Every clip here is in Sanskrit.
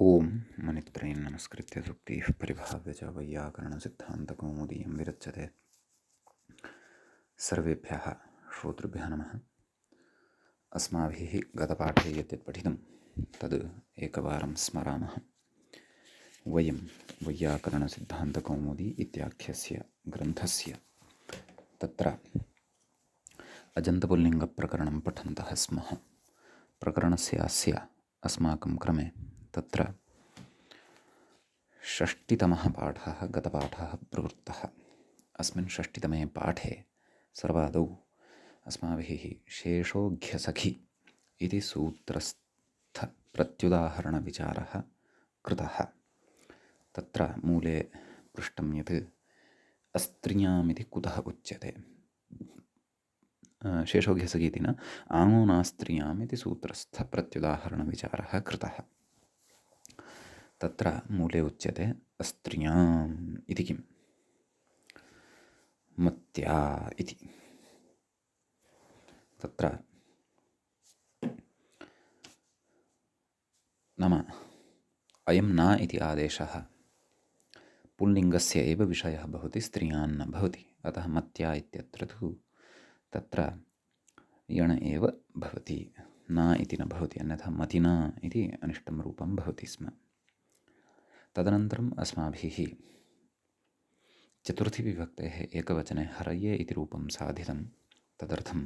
ओम मनित्रयं नमस्कृत्य सुक्तिः परिभाव्य च वैयाकरणसिद्धान्तकौमुदीयं विरच्यते। सर्वेभ्यः श्रोतृभ्यः नमः। अस्माभिः गतपाठे यत् पठितं तद् एकवारं स्मरामः। वयं वैयाकरणसिद्धान्तकौमुदी इत्याख्यस्य ग्रन्थस्य तत्र अजन्तपुल्लिङ्गप्रकरणं पठन्तः स्मः। प्रकरणस्य अस्य अस्माकं क्रमे तत्र षष्टितमः पाठः गतपाठः प्रवृत्तः। अस्मिन् षष्टितमे पाठे सर्वादौ अस्माभिः शेषोऽघ्यसखि इति सूत्रस्थप्रत्युदाहरणविचारः कृतः। तत्र मूले पृष्टं यत् अस्त्रियामिति कुतः उच्यते। शेषोऽघ्यसखि इति न आङ्गोनास्त्रियामिति सूत्रस्थप्रत्युदाहरणविचारः कृतः। तत्र मूले उच्यते अस्त्रियाम् इति किम्? मत्या इति। तत्र नाम अयं न इति आदेशः पुल्लिङ्गस्य एव विषयः भवति, स्त्रियान् न भवति। अतः मत्या इत्यत्र तु तत्र यण एव भवति, न इति न भवति, अन्यथा मतिना इति अनिष्टं रूपं भवति स्म। तदनन्तरम् अस्माभिः चतुर्थी विभक्तेः एकवचने हरये इति रूपं साधितं। तदर्थं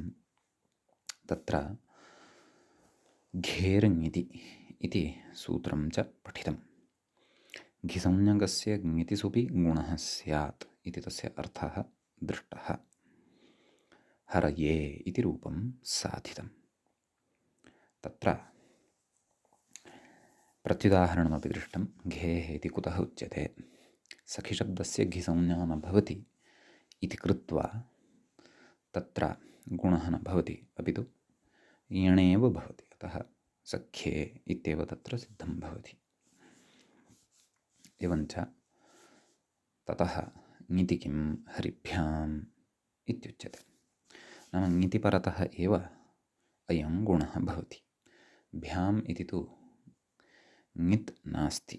तत्र घेर्ङिति इति सूत्रं च पठितं। घिसंज्ञकस्य ङितिसुपि गुणः स्यात् इति तस्य अर्थः दृष्टः। हरये इति रूपं साधितं। तत्र प्रत्युदाहरणमपि दृष्टं। घेः इति कुतः उच्यते? सखिशब्दस्य घिसंज्ञा न भवति इति कृत्वा तत्र गुणः न भवति, अपि तु यणेव भवति। अतः सख्ये इत्येव तत्र सिद्धं भवति। एवञ्च ततः ङिति किं हरिभ्याम् इत्युच्यते। नाम ङिति परतः एव अयं गुणः भवति। भ्याम् इति तु ङित् नास्ति,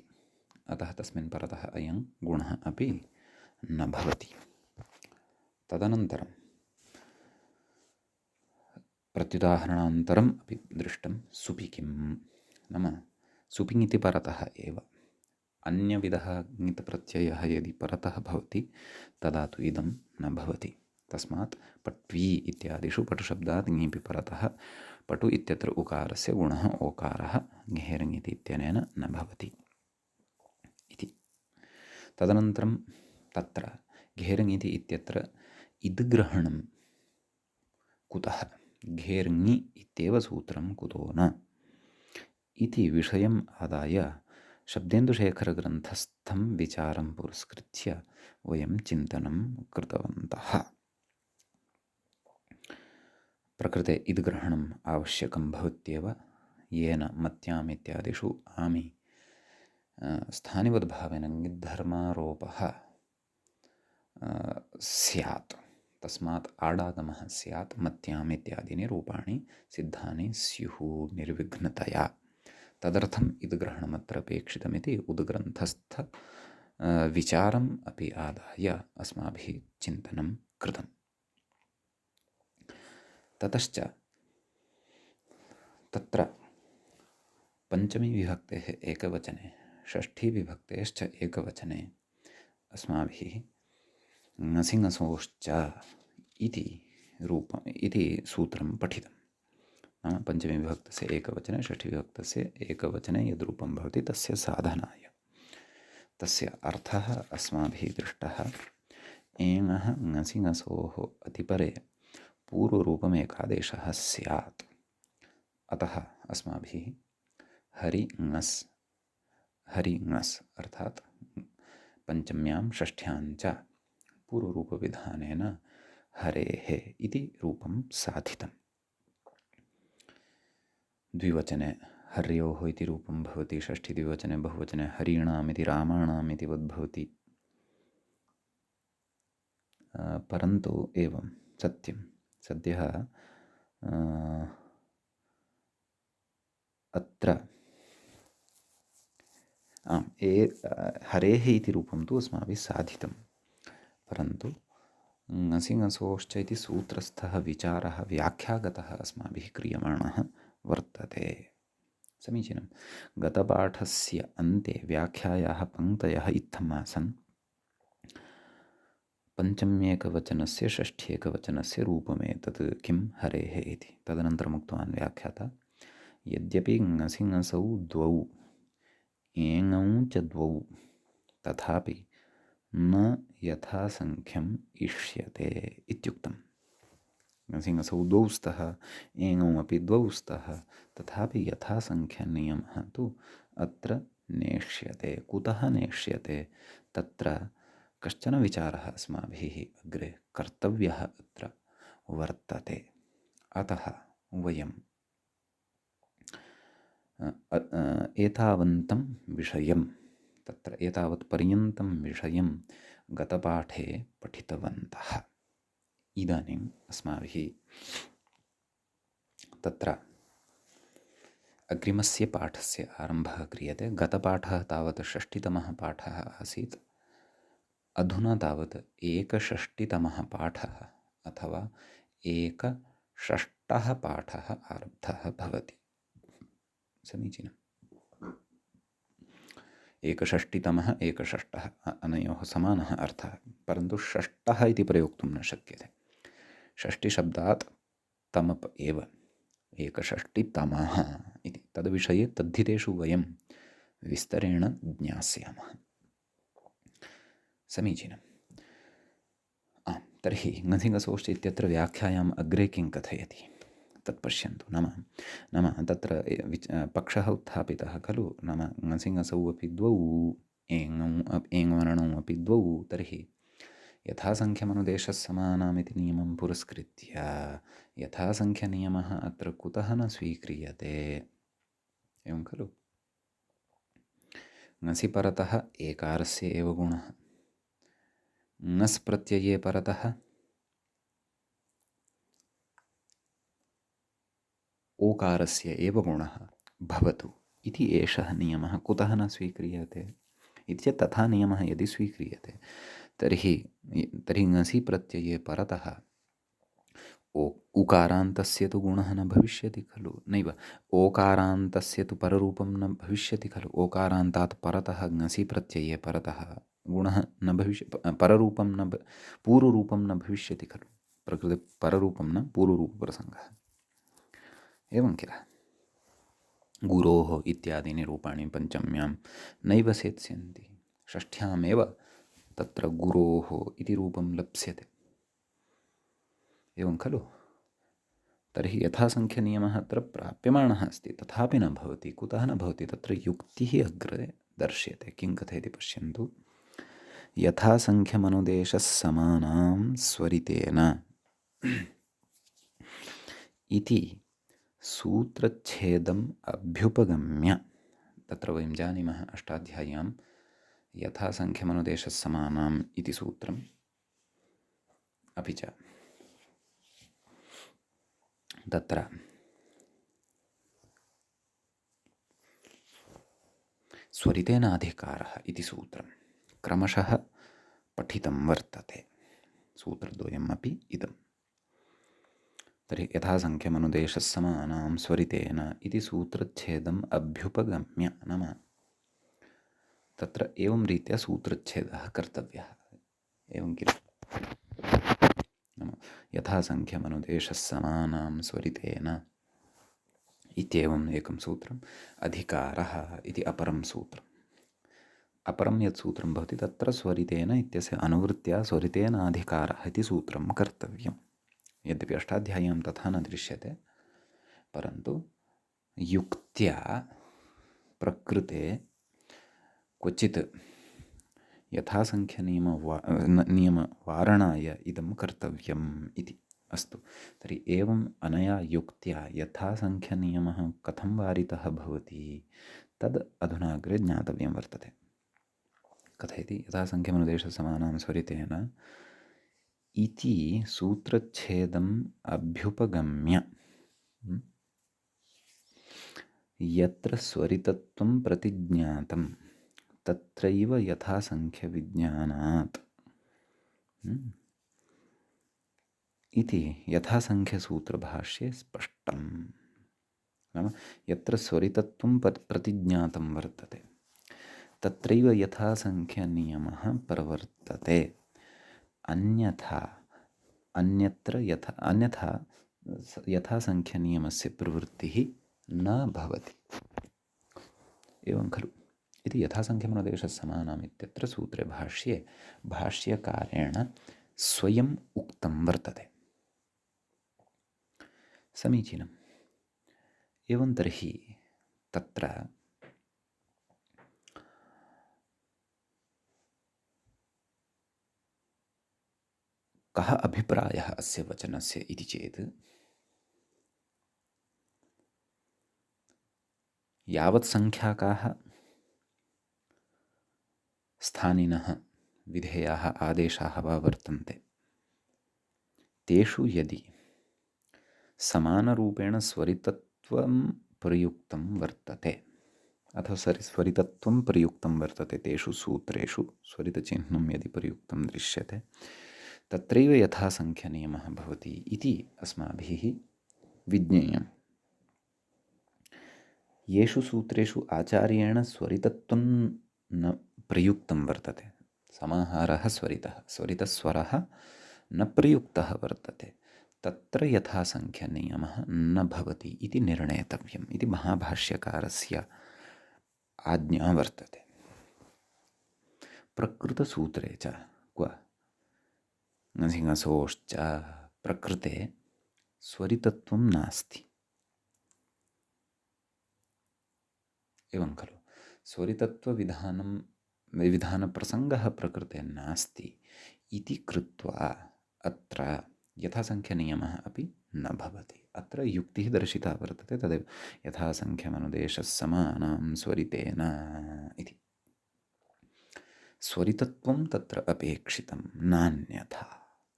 अतः तस्मिन् परतः अयं गुणः अपि न भवति। तदनन्तरं प्रत्युदाहरणान्तरम् अपि दृष्टं सुपि किं? नाम सुपि इति परतः एव अन्यविधः ङित् प्रत्ययः यदि परतः भवति तदा तु इदं न भवति। तस्मात् पट्वी इत्यादिषु पटुशब्दात् ङिपि परतः पटु इत्यत्र उकारस्य गुणः ओकारः घेर्ङिति इत्यनेन न भवति इति। तदनन्तरं तत्र घेर्ङिति इत्यत्र इद्ग्रहणं कुतः? घेर्ङि इत्येव सूत्रं कुतो न इति विषयम् आदाय शब्देन्दुशेखरग्रन्थस्थं विचारं पुरस्कृत्य वयं चिन्तनं कृतवन्तः। प्रकृते इद्ग्रहणम् आवश्यकं भवत्येव, येन मत्याम् इत्यादिषु आमि स्थानिवद्भावेन ङिद्धर्मारोपः स्यात्। तस्मात् आडागमः स्यात् मत्याम् इत्यादीनि रूपाणि सिद्धानि स्युः निर्विघ्नतया। तदर्थम् इद्ग्रहणमत्र अपेक्षितमिति उद्ग्रन्थस्थ विचारम् अपि आदाय अस्माभिः चिन्तनं कृतम्। ततश्च तत्र पञ्चमी विभक्तेः एकवचने षष्ठी विभक्तेश्च एकवचने अस्माभिः ङसिङसोश्च इति सूत्रं पठितं। नाम पञ्चमी विभक्तस्य एकवचने षष्ठी विभक्तस्य एकवचने यद्रूपं भवति तस्य साधनाय। तस्य अर्थः अस्माभिः दृष्टः। एङः ङसिङसोः अतिपरे पूर्वरूपमेकादेशः स्यात्। अतः अस्माभिः हरिङस् अर्थात् पञ्चम्यां षष्ठ्यां च पूर्वरूपविधानेन हरेः इति रूपं साधितम्। द्विवचने हर्योः इति रूपं भवति, षष्ठी द्विवचने बहुवचने हरीणामिति रामाणाम् इति वद्भवति। परन्तु एवं सत्यं सद्यः अत्र हरेः इति रूपं तु अस्माभिः साधितं, परन्तु ङसि ङसोश्च इति सूत्रस्थः विचारः व्याख्यागतः अस्माभिः क्रियमाणः वर्तते। समीचीनं। गतपाठस्य अन्ते व्याख्यायाः पङ्क्तयः इत्थम् आसन्: पञ्चम्येकवचनस्य षष्ठ्येकवचनस्य रूपमेतत् किं हरेः इति। तदनन्तरम् उक्तवान् व्याख्याता, यद्यपि ङसि ङसौ द्वौ एङौ च द्वौ तथापि न यथासङ्ख्यम् इष्यते इत्युक्तम्। ङसि ङसौ द्वौ स्तः, एङौ अपि द्वौ स्तः, तथापि यथासङ्ख्यनियमः तु अत्र नेष्यते। कुतः नेष्यते? तत्र कश्चन विचारः अस्माभिः अग्रे कर्तव्यः अत्र वर्तते। अतः वयं एतावन्तं विषयं, तत्र एतावत् पर्यन्तं विषयं गतपाठे पठितवन्तः। इदानीम् अस्माभिः तत्र अग्रिमस्य पाठस्य आरम्भः क्रियते। गतपाठः तावत् षष्टितमः पाठः आसीत्। अधुना तावत् एकषष्टितमः पाठः अथवा एकषष्टः पाठः आरब्धः भवति। समीचीनम्। एकषष्टितमः एकषष्टः अनयोः समानः अर्थः, परन्तु षष्टः इति प्रयोक्तुं न शक्यते। षष्टिशब्दात् तमप एव एकषष्टितमः इति। तद्विषये तद्धितेषु वयं विस्तरेण ज्ञास्यामः। समीचीनम्। तर्हि ङसि ङसोश्च इत्यत्र व्याख्यायाम् अग्रे किं कथयति तत् पश्यन्तु। नाम तत्र पक्षः उत्थापितः खलु। नाम ङसि ङसौ अपि द्वौ, एङ्वर्णौ अपि द्वौ, तर्हि यथासङ्ख्यमनुदेशः समानामिति नियमं पुरस्कृत्य यथासङ्ख्यनियमः अत्र कुतः न स्वीक्रियते? एवं खलु। ङसि परतः एकारस्य एव गुणः, ङस् प्रत्यये परतः ओकारस्य एव गुणः भवतु इति एषः नियमः कुतः न स्वीक्रियते? इति चेत् तथा नियमः यदि स्वीक्रियते तर्हि ङसि प्रत्यये परतः उकारान्तस्य तु गुणः न भविष्यति खलु। नैव, ओकारान्तस्य तु पररूपं न भविष्यति खलु। ओकारान्तात् परतः ङसि प्रत्यये परतः गुणः न पररूपं न पूर्वरूपं न भविष्यति खलु। प्रकृते पररूपं न पूर्वरूपप्रसङ्गः। एवं किल। गुरोः इत्यादीनि रूपाणि पञ्चम्यां नैव सेत्स्यन्ति, षष्ठ्यामेव तत्र गुरोः इति रूपं लप्स्यते। एवं खलु। तर्हि यथासङ्ख्यनियमः अत्र प्राप्यमाणः अस्ति, तथापि न भवति। कुतः न भवति? तत्र युक्तिः अग्रे दर्श्यते। किं कथयति पश्यन्तु। यथासङ्ख्यमनुदेशः समानां स्वरितेन इति सूत्रच्छेदम् अभ्युपगम्य, तत्र वयं जानीमः अष्टाध्याय्यां यथासङ्ख्यमनुदेशः समानाम् इति सूत्रम्, अपि च तत्र स्वरितेनाधिकारः इति सूत्रं क्रमशः पठितं वर्तते। सूत्रद्वयमपि इदम्। तर्हि यथासङ्ख्यमनुदेशः समानां स्वरितेन इति सूत्रच्छेदम् अभ्युपगम्य, नाम तत्र एवं रीत्या सूत्रच्छेदः कर्तव्यः। एवं किल। नाम यथासङ्ख्यमनुदेशः समानां स्वरितेन इत्येवम् एकं सूत्रम्, अधिकारः इति अपरं सूत्रम्। अपरं यत् सूत्रं भवति तत्र स्वरितेन इत्यस्य अनुवृत्त्या स्वरितेनाधिकारः इति सूत्रं कर्तव्यम्। यद्यपि अष्टाध्याय्यां तथा न दृश्यते, परन्तु युक्त्या प्रकृते क्वचित् नियमवारणाय इदं कर्तव्यम् इति। अस्तु, तर्हि एवम् अनया युक्त्या यथासङ्ख्यनियमः कथं वारितः भवति तद् अधुना अग्रे ज्ञातव्यं वर्तते। कथयति यथासङ्ख्यमनुदेशः समानां स्वरितेन इति सूत्रच्छेदम् अभ्युपगम्य यत्र स्वरितत्वं प्रतिज्ञातं तत्रैव यथासङ्ख्यविज्ञानात् इति यथासङ्ख्यसूत्रभाष्ये स्पष्टम्। नाम यत्र स्वरितत्वं प्रतिज्ञातं वर्तते तत्रैव यथासङ्ख्यनियमः प्रवर्तते, अन्यत्र अन्यथा यथासङ्ख्यनियमस्य प्रवृत्तिः न भवति। एवं खलु इति यथासङ्ख्यमनुदेशसमानम् इत्यत्र सूत्रे भाष्ये भाष्यकारेण स्वयम् उक्तं वर्तते। समीचीनम्। एवं तर्हि तत्र कः अभिप्रायः अस्य वचनस्य इति चेत् यावत् संख्याकाः स्थानिनः विधेयाः आदेशाः वा वर्तन्ते तेषु यदि समानरूपेण स्वरितत्वं प्रयुक्तं वर्तते अथवा स्वरितत्वं प्रयुक्तं वर्तते तेषु सूत्रेषु स्वरितचिह्नं यदि प्रयुक्तं दृश्यते तत्रैव यथासङ्ख्यनियमः भवति इति अस्माभिः विज्ञेयम्। येषु सूत्रेषु आचार्येण स्वरितत्वं न प्रयुक्तं वर्तते, समाहारः स्वरितस्वरः न प्रयुक्तः वर्तते, तत्र यथासङ्ख्यनियमः न भवति इति निर्णेतव्यम् इति महाभाष्यकारस्य आज्ञा वर्तते। प्रकृतसूत्रे च क्व ङसिङसोश्च प्रकृते स्वरितत्वं नास्ति। एवं खलु विधानप्रसङ्गः प्रकृते नास्ति इति कृत्वा अत्र यथासङ्ख्यनियमः अपि न भवति। अत्र युक्तिः दर्शिता वर्तते, तदेव यथासङ्ख्यमनुदेशसमानां स्वरितेन इति। स्वरितत्वं तत्र अपेक्षितं नान्यथा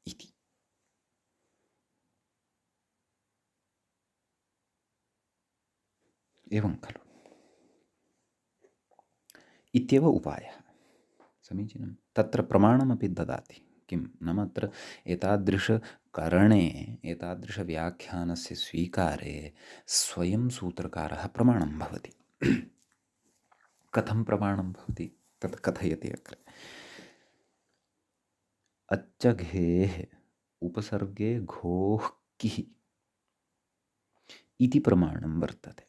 इति। एवं खलु इत्येव उपायः। समीचीनं। तत्र प्रमाणमपि ददाति। किं नाम अत्र एतादृशकरणे एतादृशव्याख्यानस्य स्वीकारे स्वयं सूत्रकारः प्रमाणं भवति। कथं प्रमाणं भवति तत् कथयति अग्रे। अच्चघेः उपसर्गे घोः किः इति प्रमाणं वर्तते।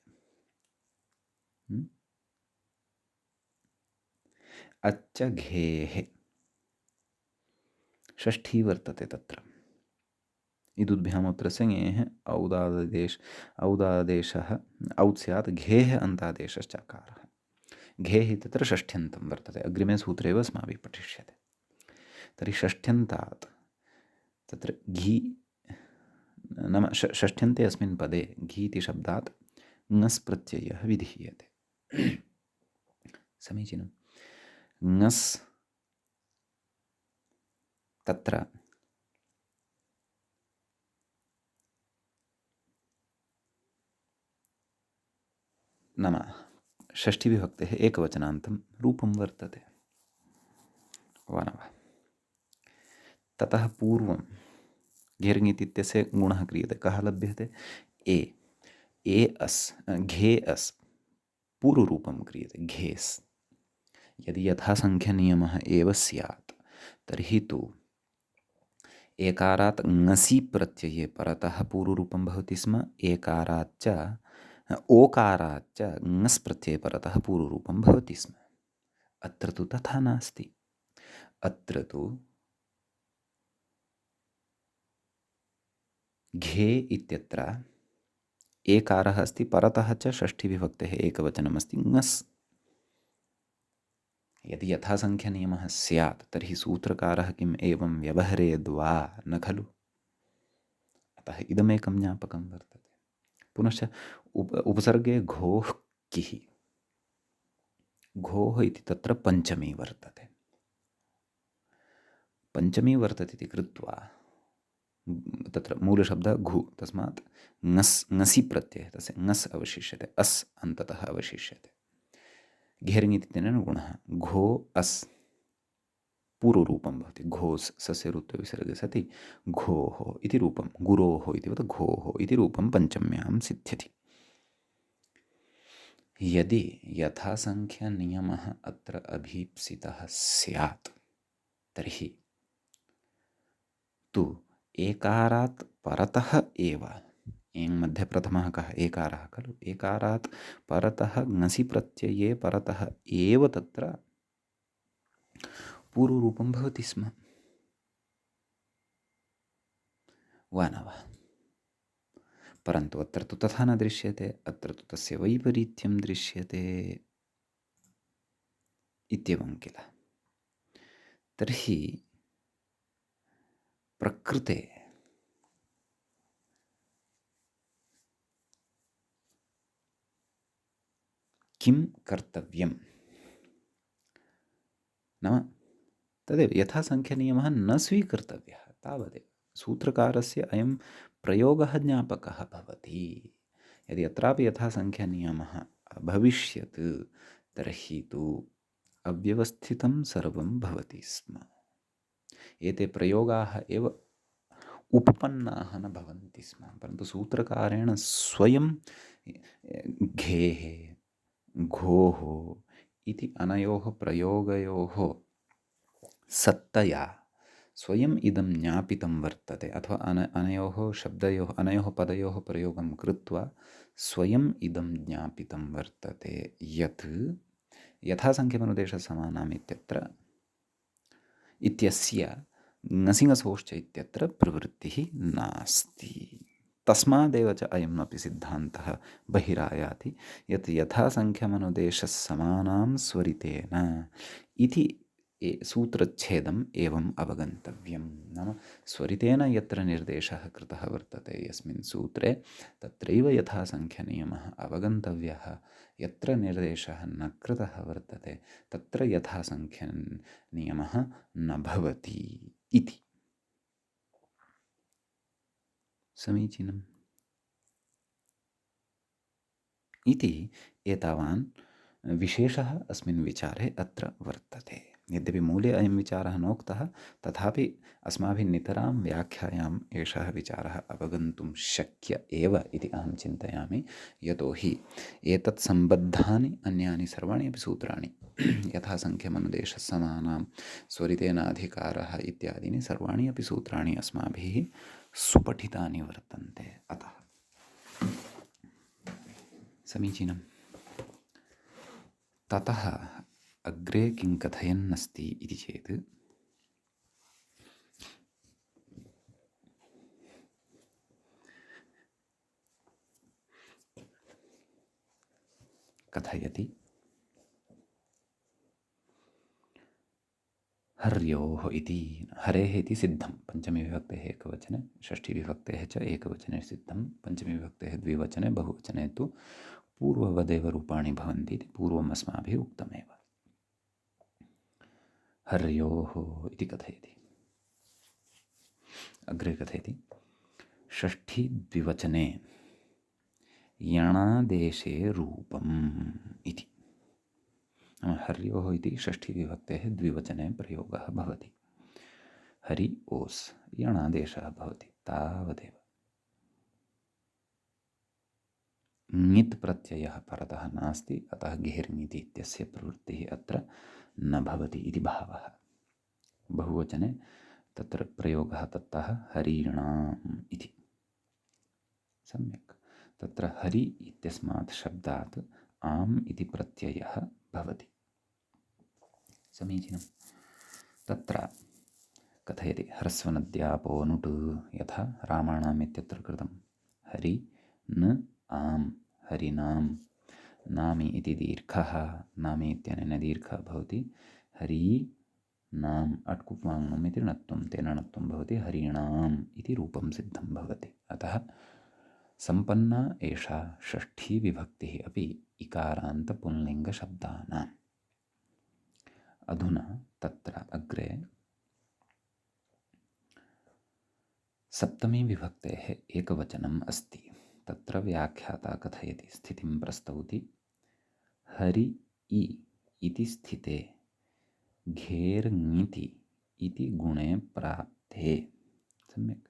अच्चघेः षष्ठी वर्तते तत्र। इदुद्भ्यामुत्र ङेः औदादेशः औत् स्यात् घेः अन्तादेशश्चकारः। घेः इत्यत्र षष्ठ्यन्तं वर्तते, अग्रिमे सूत्रे एव अस्माभिः पठिष्यते। तर्हि षष्ठ्यन्तात् तत्र घी नाम षष्ठ्यन्ते अस्मिन् पदे घी इति शब्दात् ङस् प्रत्ययः विधीयते। समीचीनं। ङस् तत्र नाम षष्ठीविभक्तेः एकवचनान्तं रूपं वर्तते वा न वा। ततः पूर्वं घेर्ङित् इत्यस्य गुणः क्रियते। कः लभ्यते? ए अस् घे अस् पूर्वरूपं क्रियते घेस्। यदि यथासङ्ख्यनियमः एव स्यात् तर्हि तु एकारात् ङसि प्रत्यये परतः पूर्वरूपं भवति स्म, एकाराच्च ओकाराच्च ङस् प्रत्यये परतः पूर्वरूपं भवति स्म। अत्र तु तथा नास्ति। अत्र तु घे इत्यत्र एकारः अस्ति, परतः च षष्ठीविभक्तेः एकवचनमस्ति ङस्। यदि यथासङ्ख्यनियमः स्यात् तर्हि सूत्रकारः किम् एवं व्यवहरेद्वा न खलु। अतः इदमेकं ज्ञापकं वर्तते। पुनश्च उपसर्गे घोः किः, घोः इति तत्र पञ्चमी वर्तते। पञ्चमी वर्तते इति कृत्वा तत्र मूलशब्दः घु, तस्मात् ङस् ङसि प्रत्ययः तस्य ङस् अवशिष्यते, अस् अन्ततः अवशिष्यते। घेर्ङिति इत्यनेन गुणः। घो अस् पूर्वरूपं भवति। घोस् सस्य ऋत्वविसर्गे सति घोः इति रूपं, गुरोः इतिवत् घोः इति रूपं पञ्चम्यां सिद्ध्यति। यदि यथासङ्ख्यनियमः अत्र अभीप्सितः स्यात् तर्हि तु एकारात् परतः एव, एङ् मध्ये प्रथमः कः एकारः खलु, एकारात् परतः ङसि प्रत्यये परतः एव तत्र पूर्वरूपं भवति स्म, वा न वा? परन्तु अत्र तु तथा न दृश्यते, अत्र तु तस्य वैपरीत्यं दृश्यते इत्येवं किल। तर्हि प्रकृते किं कर्तव्यं नाम तदेव यथासङ्ख्यनियमः न स्वीकर्तव्यः तावदेव। सूत्रकारस्य अयं प्रयोगः ज्ञापकः भवति। यदि अत्रापि यथासङ्ख्यनियमः अभविष्यत् तर्हि तु अव्यवस्थितं सर्वं भवति स्म। एते प्रयोगाः एव उपपन्नाः न भवन्ति स्म, परन्तु सूत्रकारेण स्वयं घेः घोः इति अनयोः प्रयोगयोः सत्तया स्वयम् इदं ज्ञापितं वर्तते, अथवा अनयोः शब्दयोः अनयोः पदयोः प्रयोगं कृत्वा स्वयम् इदं ज्ञापितं वर्तते यत् यथासङ्ख्यमनुदेशसमानाम् इत्यत्र इत्यस्य ङसिङसोश्च इत्यत्र प्रवृत्तिः नास्ति। तस्मादेव च अयम् अपि सिद्धान्तः बहिरायाति यत् यथासङ्ख्यमनुदेशसमानां स्वरितेन इति सूत्रच्छेदम् एवम् अवगन्तव्यं। नाम स्वरितेन यत्र निर्देशः कृतः वर्तते यस्मिन् सूत्रे तत्रैव यथासङ्ख्यनियमः अवगन्तव्यः, यत्र निर्देशः न कृतः वर्तते तत्र यथासङ्ख्यनियमः न भवति इति। समीचीनम् इति एतावान् विशेषः अस्मिन् विचारे अत्र वर्तते। यद्यपि मूले अयं विचारः नोक्तः तथापि अस्माभिः नितरां व्याख्यायाम् एषः विचारः अवगन्तुं शक्य एव इति अहं चिन्तयामि। यतोहि एतत् सम्बद्धानि अन्यानि सर्वाणि अपि सूत्राणि यथासङ्ख्यमनुदेशसमानां स्वरितेन अधिकारः इत्यादीनि सर्वाणि अपि सूत्राणि अस्माभिः सुपठितानि वर्तन्ते। अतः समीचीनम्। ततः अग्रे किं कथयन्नस्ति इति चेत् कथयति हर्योः इति। हरेः इति सिद्धं पञ्चमीविभक्तेः एकवचने, षष्ठीविभक्तेः च एकवचने सिद्धं, पञ्चमीविभक्तेः द्विवचने, बहुवचने तु पूर्ववदेव रूपाणि भवन्ति इति पूर्वम् अस्माभिः उक्तमेव। हर्योः इति कथयति। अग्रे कथयति षष्ठीद्विवचने यणादेशे रूपम् इति। हर्योः इति षष्ठीविभक्तेः द्विवचने प्रयोगः भवति। हरि ओस् यणादेशः भवति तावदेव। ङित् प्रत्ययः परतः नास्ति, अतः घेर्ङिति इत्यस्य प्रवृत्तिः अत्र न भवति इति भावः। बहुवचने तत्र प्रयोगः दत्तः हरीणाम् इति। सम्यक्। तत्र हरि इत्यस्मात् शब्दात् आम् इति प्रत्ययः भवति। समीचीनं। तत्र कथयति ह्रस्वनद्यापो नुट् यथा रामाणाम् इत्यत्र कृतं। हरि न आम् हरिणाम्। नामि इति दीर्घः, नामि इत्यनेन दीर्घः भवति। हरि नाम् अट्कुप्वाङ्मम् इति णत्वं, तेन णत्वं भवति हरिणाम् इति रूपं सिद्धं भवति। अतः सम्पन्ना एषा षष्ठी विभक्तिः अपि इकारान्तपुंलिङ्गशब्दानाम्। अधुना तत्र अग्रे सप्तमी विभक्तेः एकवचनम् अस्ति। तत्र व्याख्याता कथयति, स्थितिं प्रस्तौति। हरि इ इति स्थिते घेर्ङिति इति गुणे प्राप्ते। सम्यक्।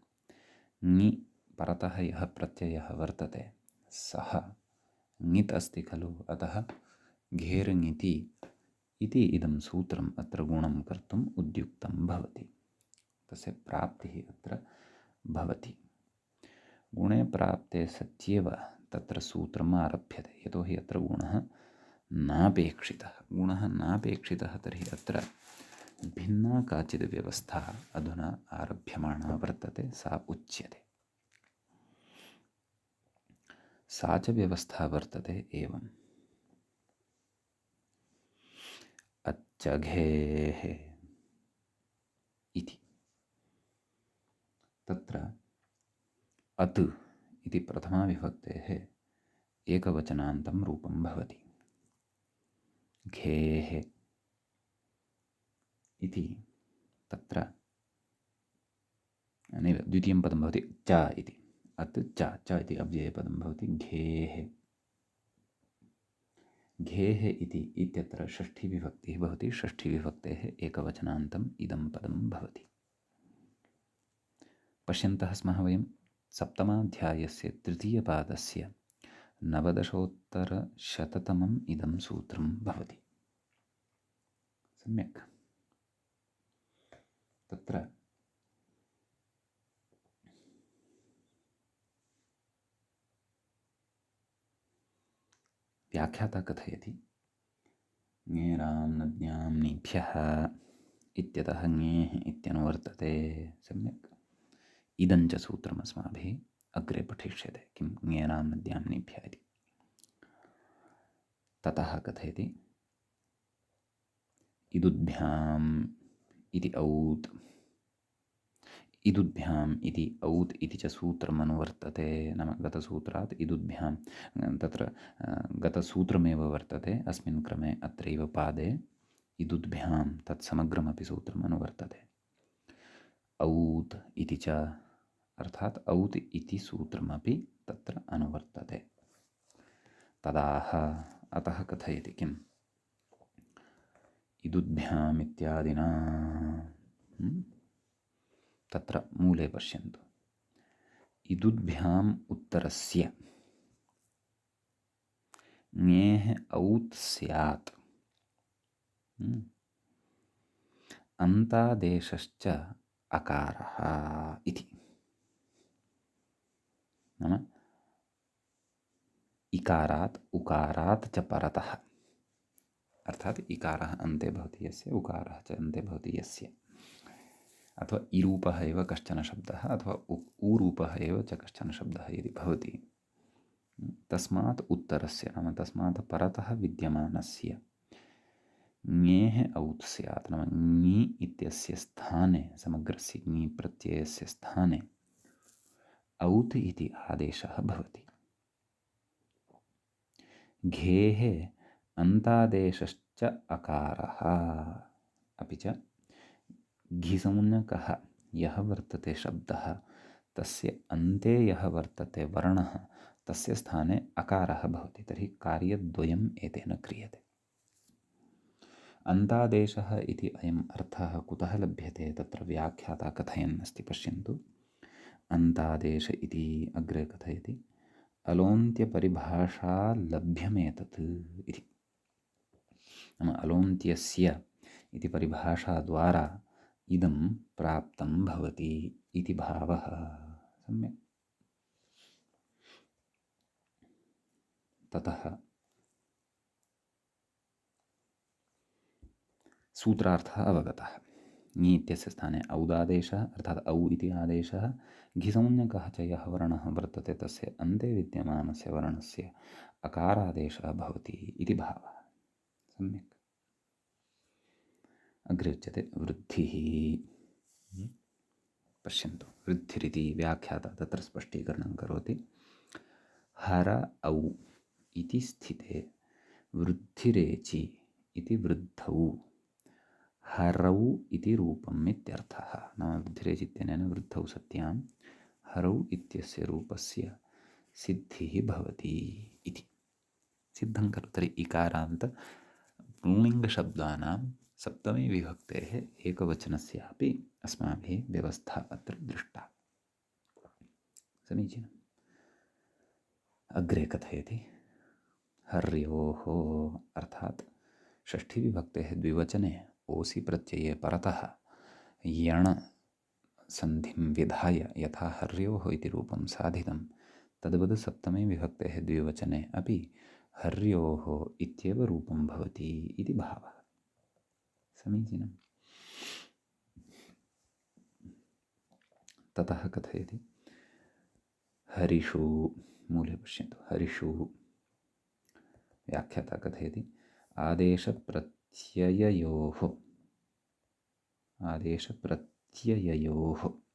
ङि परतः यः प्रत्ययः वर्तते सः ङित् अस्ति खलु, अतः घेर्ङिति इति इदं सूत्रम् अत्र गुणं कर्तुम् उद्युक्तं भवति, तस्य प्राप्तिः अत्र भवति। गुणे प्राप्ते सत्येव तत्र सूत्रम् आरभ्यते, यतोहि अत्र गुणः नापेक्षितः। गुणः नापेक्षितः तर्हि अत्र भिन्ना काचिद् व्यवस्था अधुना आरभ्यमाणा वर्तते, सा उच्यते। सा च व्यवस्था वर्तते एवम्। अच्चघेः इति। तत्र अत् इति प्रथमाविभक्तेः एकवचनान्तं रूपं भवति। घेः इति तत्र नैव द्वितीयं पदं भवति च इति। अत् च इति अव्ययपदं भवति। घेः घेः इति इत्यत्र षष्ठीविभक्तिः भवति। षष्ठीविभक्तेः एकवचनान्तम् इदं पदं भवति। पश्यन्तः स्मः वयं सप्तमाध्यायस्य तृतीयपादस्य 19-शततमम् इदं सूत्रं भवति। सम्यक्। तत्र व्याख्याता कथयति ङेरां नद्यां नीभ्यः इत्यतः ङेः इत्यनुवर्तते। सम्यक्। इदं च सूत्रम् अस्माभिः अग्रे पठिष्यते, किं ङेरां नद्यां नीभ्यः इति। ततः कथयति इदुद्भ्याम् इति औत्। इदुद्भ्याम् इति औत् इति च सूत्रम् अनुवर्तते। नाम गतसूत्रात् इदुद्भ्यां तत्र गतसूत्रमेव वर्तते। अस्मिन् क्रमे अत्रैव पादे इदुद्भ्यां तत्समग्रमपि सूत्रम् अनुवर्तते। औत् इति च अर्थात् औत् इति सूत्रमपि तत्र अनुवर्तते। तदाह अतः कथयति किम् इदुद्भ्याम् इत्यादिना। तत्र मूले पश्यन्तु। इदुद्भ्याम् उत्तरस्य ङेः औत् स्यात्। अन्तादेशश्च अकारः इति। नाम इकारात् उकारात् च परतः, अर्थात् इकारः अन्ते भवति यस्य, उकारः च अन्ते भवति यस्य, अथवा इरूपः एव कश्चन शब्दः अथवा ऊरूपः एव च कश्चन शब्दः यदि भवति, तस्मात् उत्तरस्य नाम तस्मात् परतः विद्यमानस्य ङेः औत् स्यात्। नाम ङि इत्यस्य स्थाने, समग्रस्य ङि प्रत्ययस्य स्थाने औत् इति आदेशः भवति। घेः अन्तादेशश्च अकारः अपि च घिसंज्ञकः यः वर्तते शब्दः, तस्य अन्ते यः वर्तते वर्णः, तस्य स्थाने अकारः भवति। तर्हि कार्यद्वयम् एतेन क्रियते। अन्तादेशः इति अयम् अर्थः कुतः लभ्यते, तत्र व्याख्याता कथयन् अस्ति। पश्यन्तु। अन्तादेश इति अग्रे कथयति अलोन्त्यपरिभाषा लभ्यमेतत् इति। नाम अलोन्त्यस्य इति परिभाषाद्वारा इदं प्राप्तं भवति इति भावः। सम्यक्। ततः सूत्रार्थः अवगतः। ङि इत्यस्य स्थाने औदादेशः अर्थात् औ इति आदेशः, घिसंज्ञकः च यः वर्णः वर्तते तस्य अन्ते विद्यमानस्य वर्णस्य अकारादेशः भवति इति भावः। सम्यक्। अग्रे उच्यते वृद्धिः। पश्यन्तु। वृद्धिरिति व्याख्याता तत्र स्पष्टीकरणं करोति। हर औ इति स्थिते वृद्धिरेचि इति वृद्धौ हरौ इति रूपम् इत्यर्थः। नाम वृद्धिरेचि इत्यनेन वृद्धौ सत्यां हरौ इत्यस्य रूपस्य सिद्धिः भवति इति। सिद्धं करोति। तर्हि इकारान्त पुंलिङ्गशब्दानां सप्तमी विभक्तेः एकवचनस्यापि अस्माभिः व्यवस्था अत्र दृष्टा। समीचीनम्। अग्रे कथयति हर्योः अर्थात् षष्ठीविभक्तेः द्विवचने ओसि प्रत्यये परतः यण संधिं विधाय यथा हर्योः इति रूपं साधितं तद्वद् सप्तमे विभक्तेः द्विवचने अपि हर्योः इत्येव रूपं भवति इति भावः। समीचीनम्। ततः कथयति हरिषु, मूले पश्यन्तु, हरिषु व्याख्याता कथयति आदेशप्रत्यययोः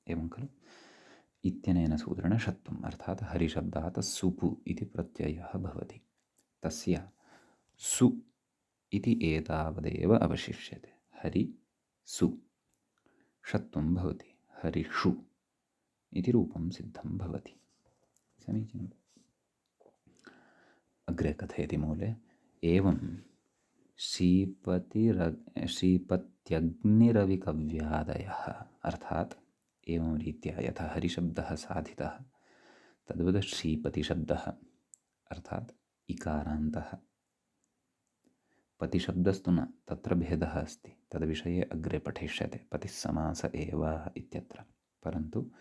एवं खलु इत्यनेन सूत्रेण षत्वम्, अर्थात् हरिशब्दात् सुपु इति प्रत्ययः भवति, तस्य सु इति एतावदेव अवशिष्यते, हरि सु षत्वं भवति, हरिषु इति रूपं सिद्धं भवति। समीचीनम्। अग्रे कथयति मूले एवं श्रीपत्यग्निरविकव्यादयः, अर्थात् एवं रीत्या यथा हरिशब्दः साधितः तद्वद् श्रीपतिशब्दः अर्थात् इकारान्तः, पतिशब्दस्तु न, तत्र भेदः अस्ति, तद्विषये अग्रे पठिष्यते, पतिः समास एव इत्यत्र, परन्तु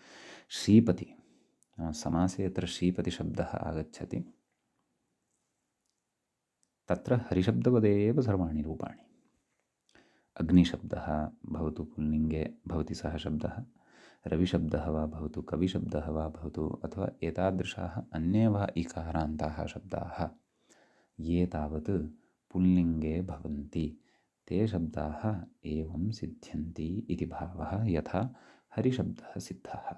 श्रीपति समासे यत्र श्रीपतिशब्दः आगच्छति तत्र हरिशब्दवदेव सर्वाणि रूपाणि। अग्निशब्दः भवतु पुल्लिङ्गे भवति सः शब्दः, रविशब्दः वा भवतु, कविशब्दः वा भवतु, अथवा एतादृशाः अन्ये वा इकारान्ताः शब्दाः ये तावत् पुल्लिङ्गे भवन्ति ते शब्दाः एवं सिद्ध्यन्ति इति भावः, यथा हरिशब्दः सिद्धः।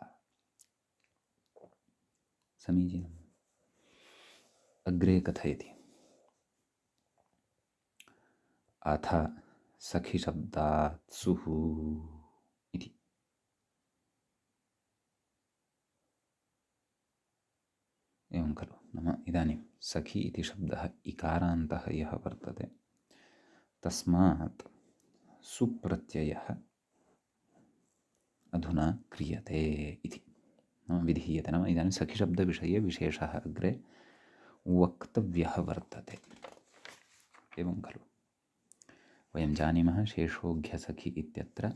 समीचीनम्। अग्रे कथयति अथ सखिशब्दात् सुः इति। एवं खलु, नाम इदानीं सखी इति शब्दः इकारान्तः यः वर्तते तस्मात् सुप्रत्ययः अधुना क्रियते इति, नाम विधीयते, नाम इदानीं सखिशब्दविषये विशेषः अग्रे वक्तव्यः वर्तते। एवं खलु, वयं जानीमः शेषोघ्यसखि इत्यत्र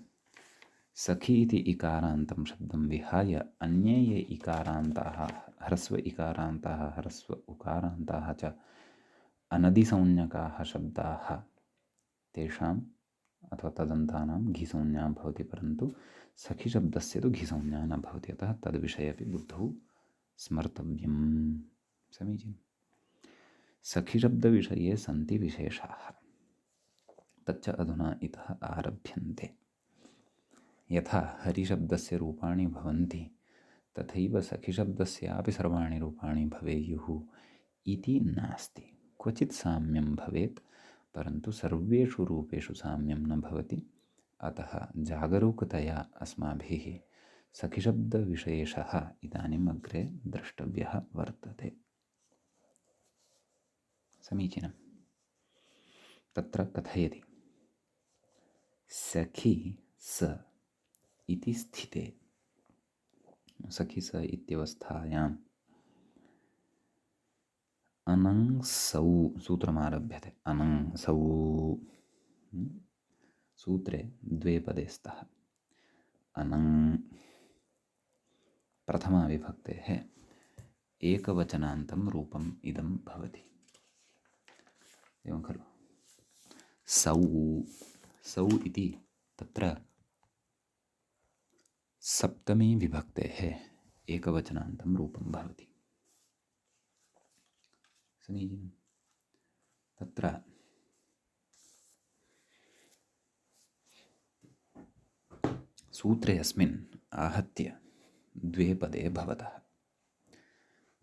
सखी इति इकारान्तं शब्दं विहाय अन्ये ये इकारान्ताः, ह्रस्व इकारान्ताः, ह्रस्व उकारान्ताः च अनदिसंज्ञकाः शब्दाः तेषाम् अथवा तदन्तानां घिसंज्ञा भवति, परन्तु सखिशब्दस्य तु घिसंज्ञा न भवति, अतः तद्विषये अपि बुद्धौ स्मर्तव्यं। समीचीनम्। सखिशब्दविषये सन्ति विशेषाः, तच्च अधुना इतः आरभ्यन्ते। यथा हरिशब्दस्य रूपाणि भवन्ति तथैव सखिशब्दस्यापि सर्वाणि रूपाणि भवेयुः इति नास्ति। क्वचित् साम्यं भवेत्, परन्तु सर्वेषु रूपेषु साम्यं न भवति, अतः जागरूकतया अस्माभिः सखिशब्दविशेषः इदानीम् अग्रे द्रष्टव्यः वर्तते। समीचीनम्। तत्र कथयति सखी स इति स्थिते, सखी स इत्यवस्थायाम् अनङ्सौ सूत्रमारभ्यते, अनङ्सौ सूत्रे द्वे पदे स्तः, अनङ् प्रथमा विभक्तेः एकवचनान्तं रूपम् इदं भवति। एवं खलु, सौ सौ इति तत्र सप्तमी विभक्तेः एकवचनान्तं रूपं भवति। समीचीनं। तत्र सूत्रे अस्मिन् आहत्य द्वे पदे भवतः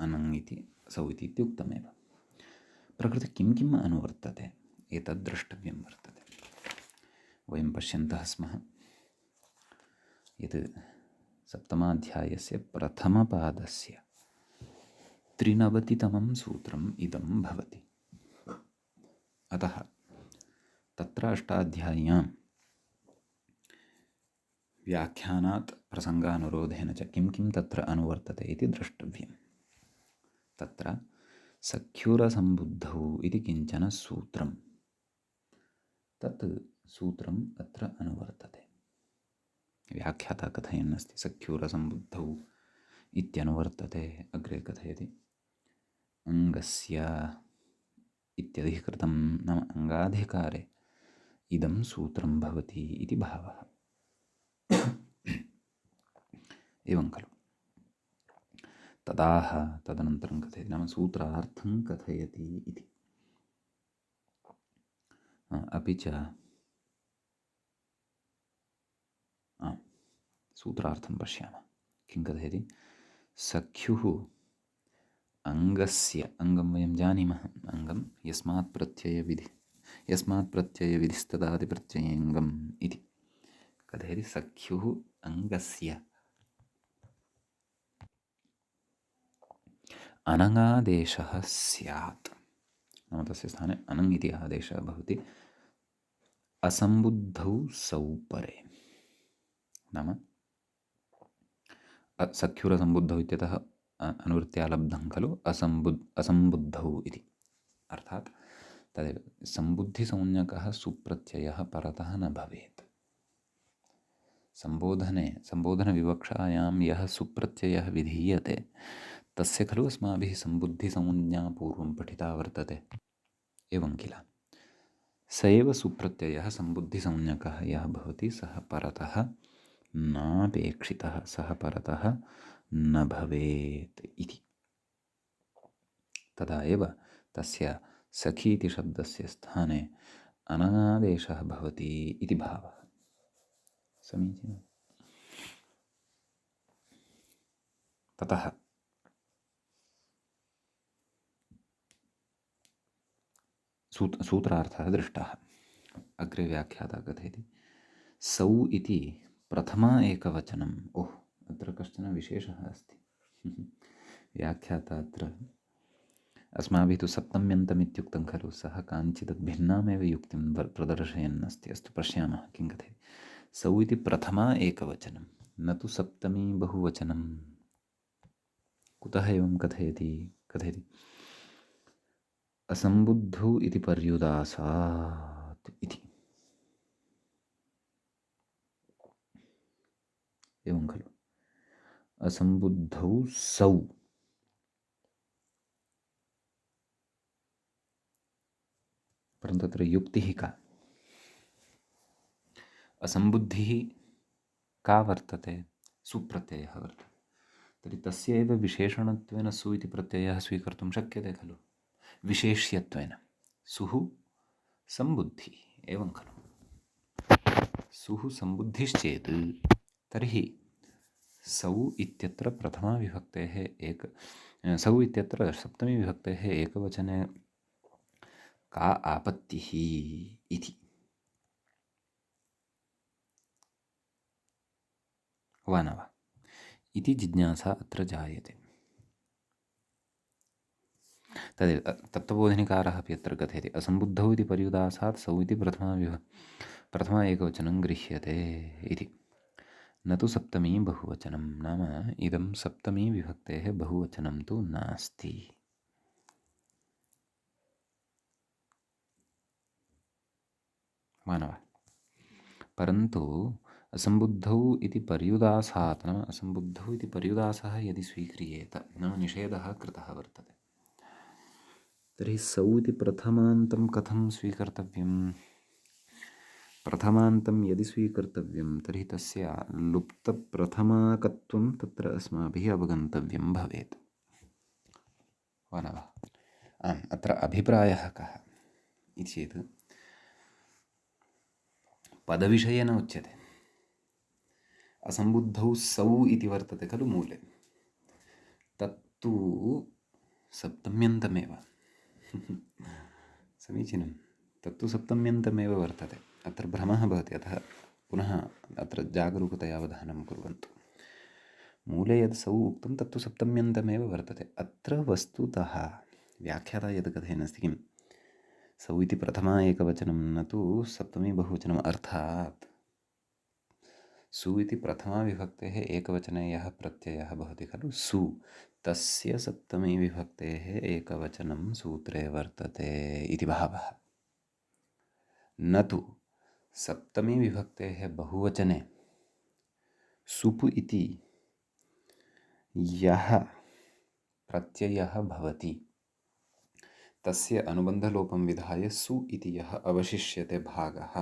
अनङ् इति सौ इति इत्युक्तमेव। प्रकृते किं किम् अनुवर्तते एतद् द्रष्टव्यं वर्तते। वयं पश्यन्तः स्मः यत् सप्तमाध्यायस्य प्रथमपादस्य 93तमं सूत्रम् इदं भवति। अतः तत्र अष्टाध्याय्यां व्याख्यानात् प्रसङ्गानुरोधेन च किं किं तत्र अनुवर्तते इति द्रष्टव्यम्। तत्र सख्युरसम्बुद्धौ इति किञ्चन सूत्रं, तत् सूत्रम् अत्र अनुवर्तते। व्याख्याता कथयन्नस्ति सख्युरसम्बुद्धौ इत्यनुवर्तते। अग्रे कथयति अङ्गस्य इत्यधिकृतं नाम अङ्गाधिकारे इदं सूत्रं भवति इति भावः। एवं खलु। तदाह तदनन्तरं कथयति नाम सूत्रार्थं कथयति इति। अपि च सूत्रार्थं पश्यामः। किं कथयति? सख्युः अङ्गस्य, अङ्गं वयं जानीमः, अङ्गं यस्मात् प्रत्ययविधिस्तदादिप्रत्ययेऽङ्गम् इति कथयति। सख्युः अङ्गस्य अनङादेशः स्यात्, नाम तस्य स्थाने अनङ् इति आदेशः भवति असम्बुद्धौ सौ परे। नाम सख्युरसम्बुद्धौ इत्यतः अनुवृत्त्या लब्धं खलु असम्बुद्धौ इति। अर्थात् तदेव सम्बुद्धिसंज्ञकः सुप्रत्ययः परतः न भवेत्। सम्बोधनविवक्षायां यः सुप्रत्ययः विधीयते तस्य खलु अस्माभिः सम्बुद्धिसंज्ञा पूर्वं पठिता वर्तते। एवं किल। स एव सुप्रत्ययः सम्बुद्धिसंज्ञकः यः भवति सः परतः नापेक्षितः, सः परतः न भवेत् इति। तदा एव तस्य सखी इति शब्दस्य स्थाने अनङादेशः भवति इति भावः। समीचीनम्। ततः सूत्रार्थः दृष्टः। अग्रे व्याख्याता कथयति सौ इति प्रथमा एकवचनम्। अत्र कश्चन विशेषः अस्ति। व्याख्याता अत्र अस्माभिः तु सप्तम्यन्तमित्युक्तं खलु, सः काञ्चित् भिन्नामेव युक्तिं प्रदर्शयन् अस्ति। अस्तु पश्यामः किं कथयति। सौ इति प्रथमा एकवचनं, न तु सप्तमी बहुवचनं। कुतः एवं कथयति? असम्बुद्धौ इति पर्युदासात् इति। एवं खलु। असम्बुद्धौ सौ, परन्तु तत्र युक्तिः का? असम्बुद्धिः का वर्तते? सुप्रत्ययः वर्तते। तर्हि तस्य एव विशेषणत्वेन सु इति प्रत्ययः स्वीकर्तुं शक्यते खलु, विशेष्यत्वेन। सुः सम्बुद्धिः, एवं खलु। सुः सम्बुद्धिश्चेत् तर्हि सौ इत्यत्र प्रथमाविभक्तेः सौ इत्यत्र सप्तमीविभक्तेः एकवचने का आपत्तिः इति। वा न वा इति जिज्ञासा अत्र जायते। तदेव तत्त्वबोधिनीकारः अपि अत्र कथयति असम्बुद्धौ इति पर्युदासात् सौ इति प्रथमा एकवचनं गृह्यते इति। न तु सप्तमी बहुवचनं, नाम इदं सप्तमी विभक्तेः बहुवचनं तु नास्ति। मानव परन्तु असम्बुद्धौ इति पर्युदासात्, नाम असम्बुद्धौ इति पर्युदासः यदि स्वीक्रियेत, नाम निषेधः कृतः वर्तते, तर्हि सौ इति प्रथमान्तं कथं स्वीकर्तव्यं? प्रथमान्तं यदि स्वीकर्तव्यं तर्हि तस्य लुप्तप्रथमाकत्वं तत्र अस्माभिः अवगन्तव्यं भवेत्। वा न वा? आम्, अत्र अभिप्रायः कः इति चेत् पदविषये न उच्यते। असम्बुद्धौ सौ इति वर्तते खलु मूले, तत्तु सप्तम्यन्तमेव। समीचीनं, तत्तु सप्तम्यन्तमेव वर्तते। अत्र भ्रमः भवति, अतः पुनः अत्र जागरूकतया अवधानं कुर्वन्तु। मूले यद् सौ उक्तं तत्तु सप्तम्यन्तमेव वर्तते। अत्र वस्तुतः व्याख्याता यद् कथयन् अस्ति किम्, सौ इति प्रथमा एकवचनं न तु सप्तमी बहुवचनम्। अर्थात् सु इति प्रथमा विभक्तेः एकवचने यः प्रत्ययः भवति खलु सु, तस्य सप्तमी विभक्तेः एकवचनं सूत्रे वर्तते इति भावः। न तु सप्तमी विभक्तेः बहुवचने सुप् इति यः प्रत्ययः भवति तस्य अनुबन्धलोपं विधाय सु इति यः अवशिष्यते भागः,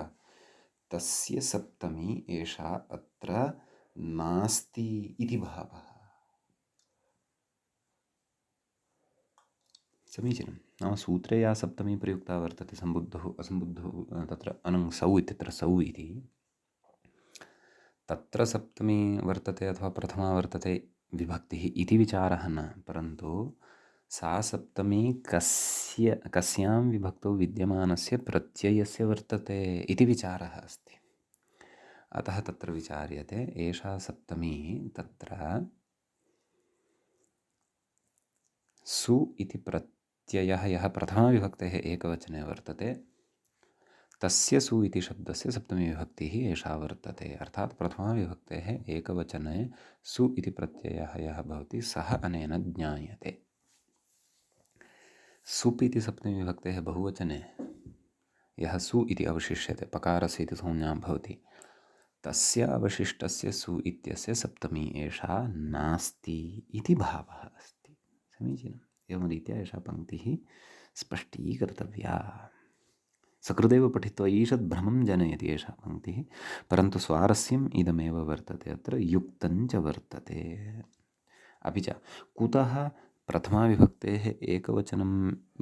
तस्य सप्तमी एषा अत्र नास्ति इति भावः। समीचीनं। नाम सूत्रे या सप्तमी प्रयुक्ता वर्तते सम्बुद्धौ असम्बुद्धौ, तत्र अनङ् सौ इत्यत्र सौ इति, तत्र सप्तमी वर्तते अथवा प्रथमा वर्तते विभक्तिः इति विचारः न, परन्तु सा सप्तमी कस्यां विभक्तौ विद्यमानस्य प्रत्ययस्य वर्तते इति विचारः अस्ति। अतः तत्र विचार्यते एषा सप्तमी तत्र सु इति प्रत्ययः यः प्रथमाविभक्तेः एकवचने वर्तते, तस्य सु इति शब्दस्य सप्तमी विभक्तिः एषा वर्तते। अर्थात् प्रथमाविभक्तेः एकवचने सु इति प्रत्ययः यः भवति सः अनेन ज्ञायते। सुप् इति सप्तमी विभक्तेः बहुवचने यः सु इति अवशिष्यते, पकारस्य इति संज्ञा भवति, तस्य अवशिष्टस्य सु इत्यस्य सप्तमी एषा नास्ति इति भावः अस्ति। समीचीनम्। एवं रीत्या एषा पङ्क्तिः स्पष्टीकर्तव्या। सकृदेव पठित्वा ईषद् भ्रमं जनयति एषा पङ्क्तिः, परन्तु स्वारस्यम् इदमेव वर्तते, अत्र युक्तञ्च वर्तते। अपि च कुतः प्रथमाविभक्तेः एकवचनं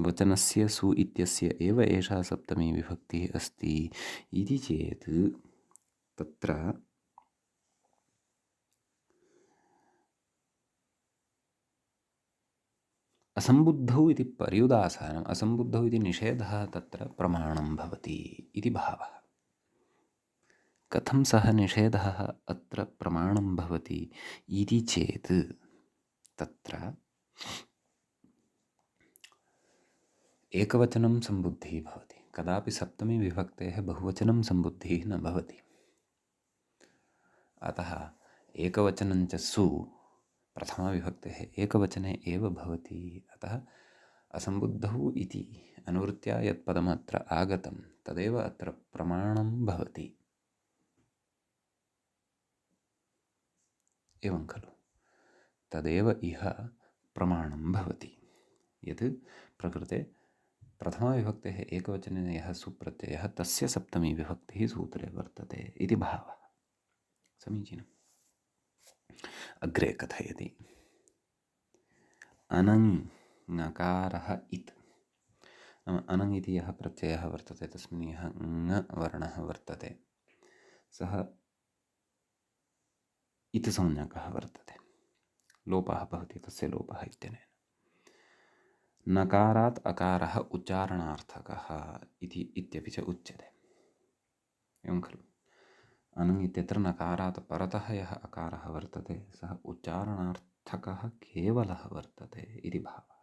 वचनस्य सु इत्यस्य एव एषा सप्तमी विभक्तिः अस्ति इति चेत् तत्र असम्बुद्धौ इति पर्युदासनम्, असम्बुद्धौ इति निषेधः तत्र प्रमाणं भवति इति भावः। कथं सः निषेधः अत्र प्रमाणं भवति इति चेत् तत्र एकवचनं सम्बुद्धिः भवति, कदापि सप्तमी विभक्तेः बहुवचनं सम्बुद्धिः न भवति। अतः एकवचनं च सु प्रथमाविभक्तेः एकवचने एव भवति। अतः असम्बुद्धौ इति अनुवृत्त्या यत् पदम् अत्र आगतं तदेव अत्र प्रमाणं भवति। एवं खलु, तदेव इह प्रमाणं भवति यत् प्रकृते प्रथमाविभक्तेः एकवचने यः सुप्रत्ययः तस्य सप्तमी विभक्तिः सूत्रे वर्तते इति भावः। समीचीनम्। अग्रे कथयति अनङ् ङकारः इत्। नाम अनङ् इति यः प्रत्ययः वर्तते तस्मिन् यः ङ वर्णः वर्तते सः इति संज्ञकः वर्तते, लोपः भवति तस्य लोपः इत्यनेन। नकारात् अकारः उच्चारणार्थकः इति इत्यपि च उच्यते। एवं खलु, अनङ् इत्यत्र नकारात् परतः यः अकारः वर्तते सः उच्चारणार्थकः केवलः वर्तते इति भावः।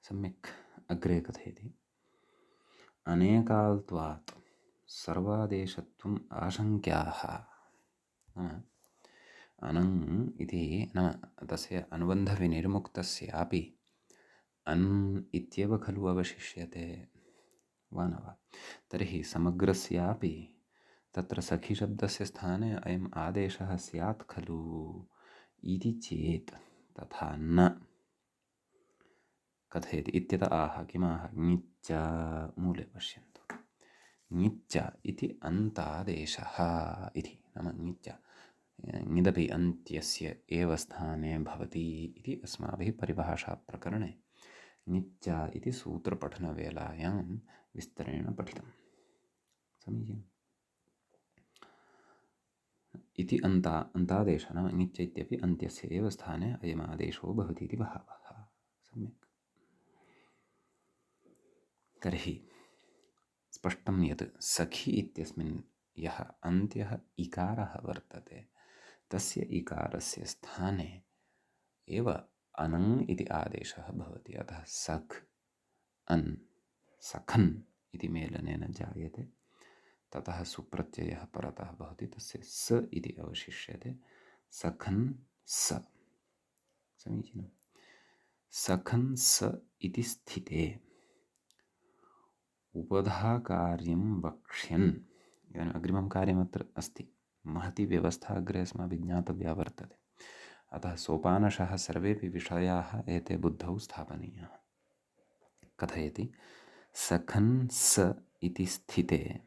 सम्यक् अग्रे कथयति अनेकाल्त्वात् सर्वादेशत्वम् आशङ्क्याः। अनङ् इति नाम तस्य अनुबन्धविनिर्मुक्तस्यापि अन् इत्येव खलु अवशिष्यते वा न वा? तर्हि समग्रस्यापि तत्र सखिशब्दस्य स्थाने अयम् आदेशः स्यात् खलु इति चेत् तथा न। कथयति इत्यत आह किमाह ङिच्च, मूले पश्यन्तु, ङिच्च इति अन्तादेशः इति। नाम ङिच्च ङिदपि अन्त्यस्य एव स्थाने भवति इति अस्माभिः परिभाषाप्रकरणे ङिच्च इति सूत्रपठनवेलायां विस्तरेण पठितम्। समीचीनम्। इति अन्तादेशः नाम ङिच्च इत्यपि अन्त्यस्य एव स्थाने अयमादेशो भवति इति भावः। सम्यक्। तर्हि स्पष्टं यत् सखि इत्यस्मिन् यः अन्त्यः इकारः वर्तते तस्य इकारस्य स्थाने एव अनङ् इति आदेशः भवति। अतः सख् अन् सखन् इति मेलनेन जायते, ततः सुप्रत्ययः परतः भवति, तस्य स इति अवशिष्यते। सखन् स, समीचीनं। सखन् स इति स्थिते उपधाकार्यं वक्ष्यन्, इदानीम् अग्रिमं कार्यमत्र अस्ति, महती व्यवस्था अग्रे अस्माभिः ज्ञातव्या वर्तते। अतः सोपानशः सर्वेपि विषयाः एते बुद्धौ स्थापनीयाः। कथयति, सखन् स इति स्थिते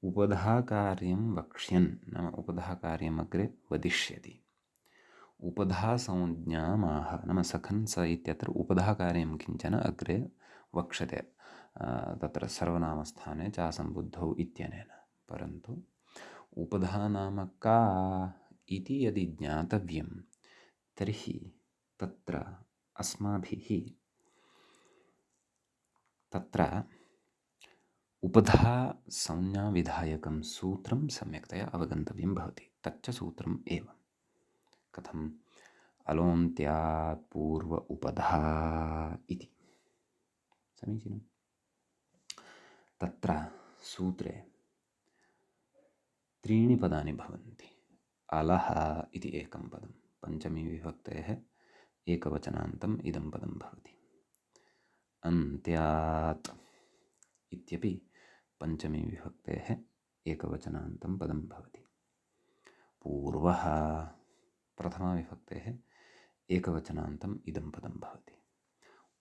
उपधाकार्यं वक्ष्यन्, नाम उपधाकार्यम् अग्रे वदिष्यति। उपधासंज्ञामाह, नाम सखन् स इत्यत्र उपधाकार्यं किञ्चन अग्रे वक्ष्यते, तत्र सर्वनामस्थाने चासम्बुद्धौ इत्यनेन। परन्तु उपधा नाम का इति यदि ज्ञातव्यं तर्हि तत्र अस्माभिः तत्र उपधा संज्ञाविधायकं सूत्रं सम्यक्तया अवगन्तव्यं भवति। तच्च सूत्रम् एव। कथम्? अलोन्त्यात् पूर्व उपधा इति। समीचीनं। तत्र सूत्रे त्रीणि पदानि भवन्ति। अलः इति एकं पदं, पञ्चमी विभक्तेः एकवचनान्तम् इदं पदं भवति। अन्त्यात् इत्यपि पञ्चमी विभक्तेः एकवचनान्तं पदं भवति। पूर्वः प्रथमा विभक्तेः एकवचनान्तम् इदं पदं भवति।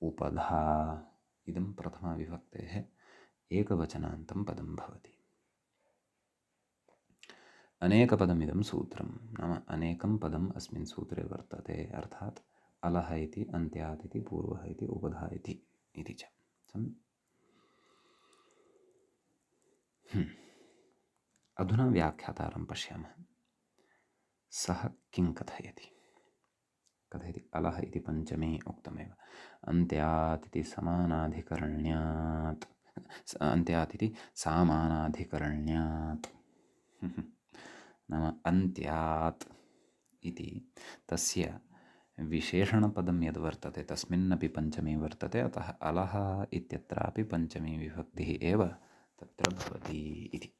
उपधा इदं प्रथमा विभक्तेः एकवचनान्तं पदं भवति। अनेकपदमिदं सूत्रं, नाम अनेकं पदम् अस्मिन् सूत्रे वर्तते, अर्थात् अलः इति, अन्त्यात् इति, पूर्वः इति, उपधा इति च। अधुना व्याख्यातारं पश्यामः। सः किं कथयति? अलः इति पञ्चमे उक्तमेव। अन्त्यात् इति समानाधिकरण्यात्, अन्त्यात् इति सामानाधिकरण्यात्, नाम अन्त्यात् इति तस्य विशेषणपदं यद् वर्तते तस्मिन्नपि पञ्चमी वर्तते, अतः अलः इत्यत्रापि पञ्चमी विभक्तिः एव तत्र भवति इति।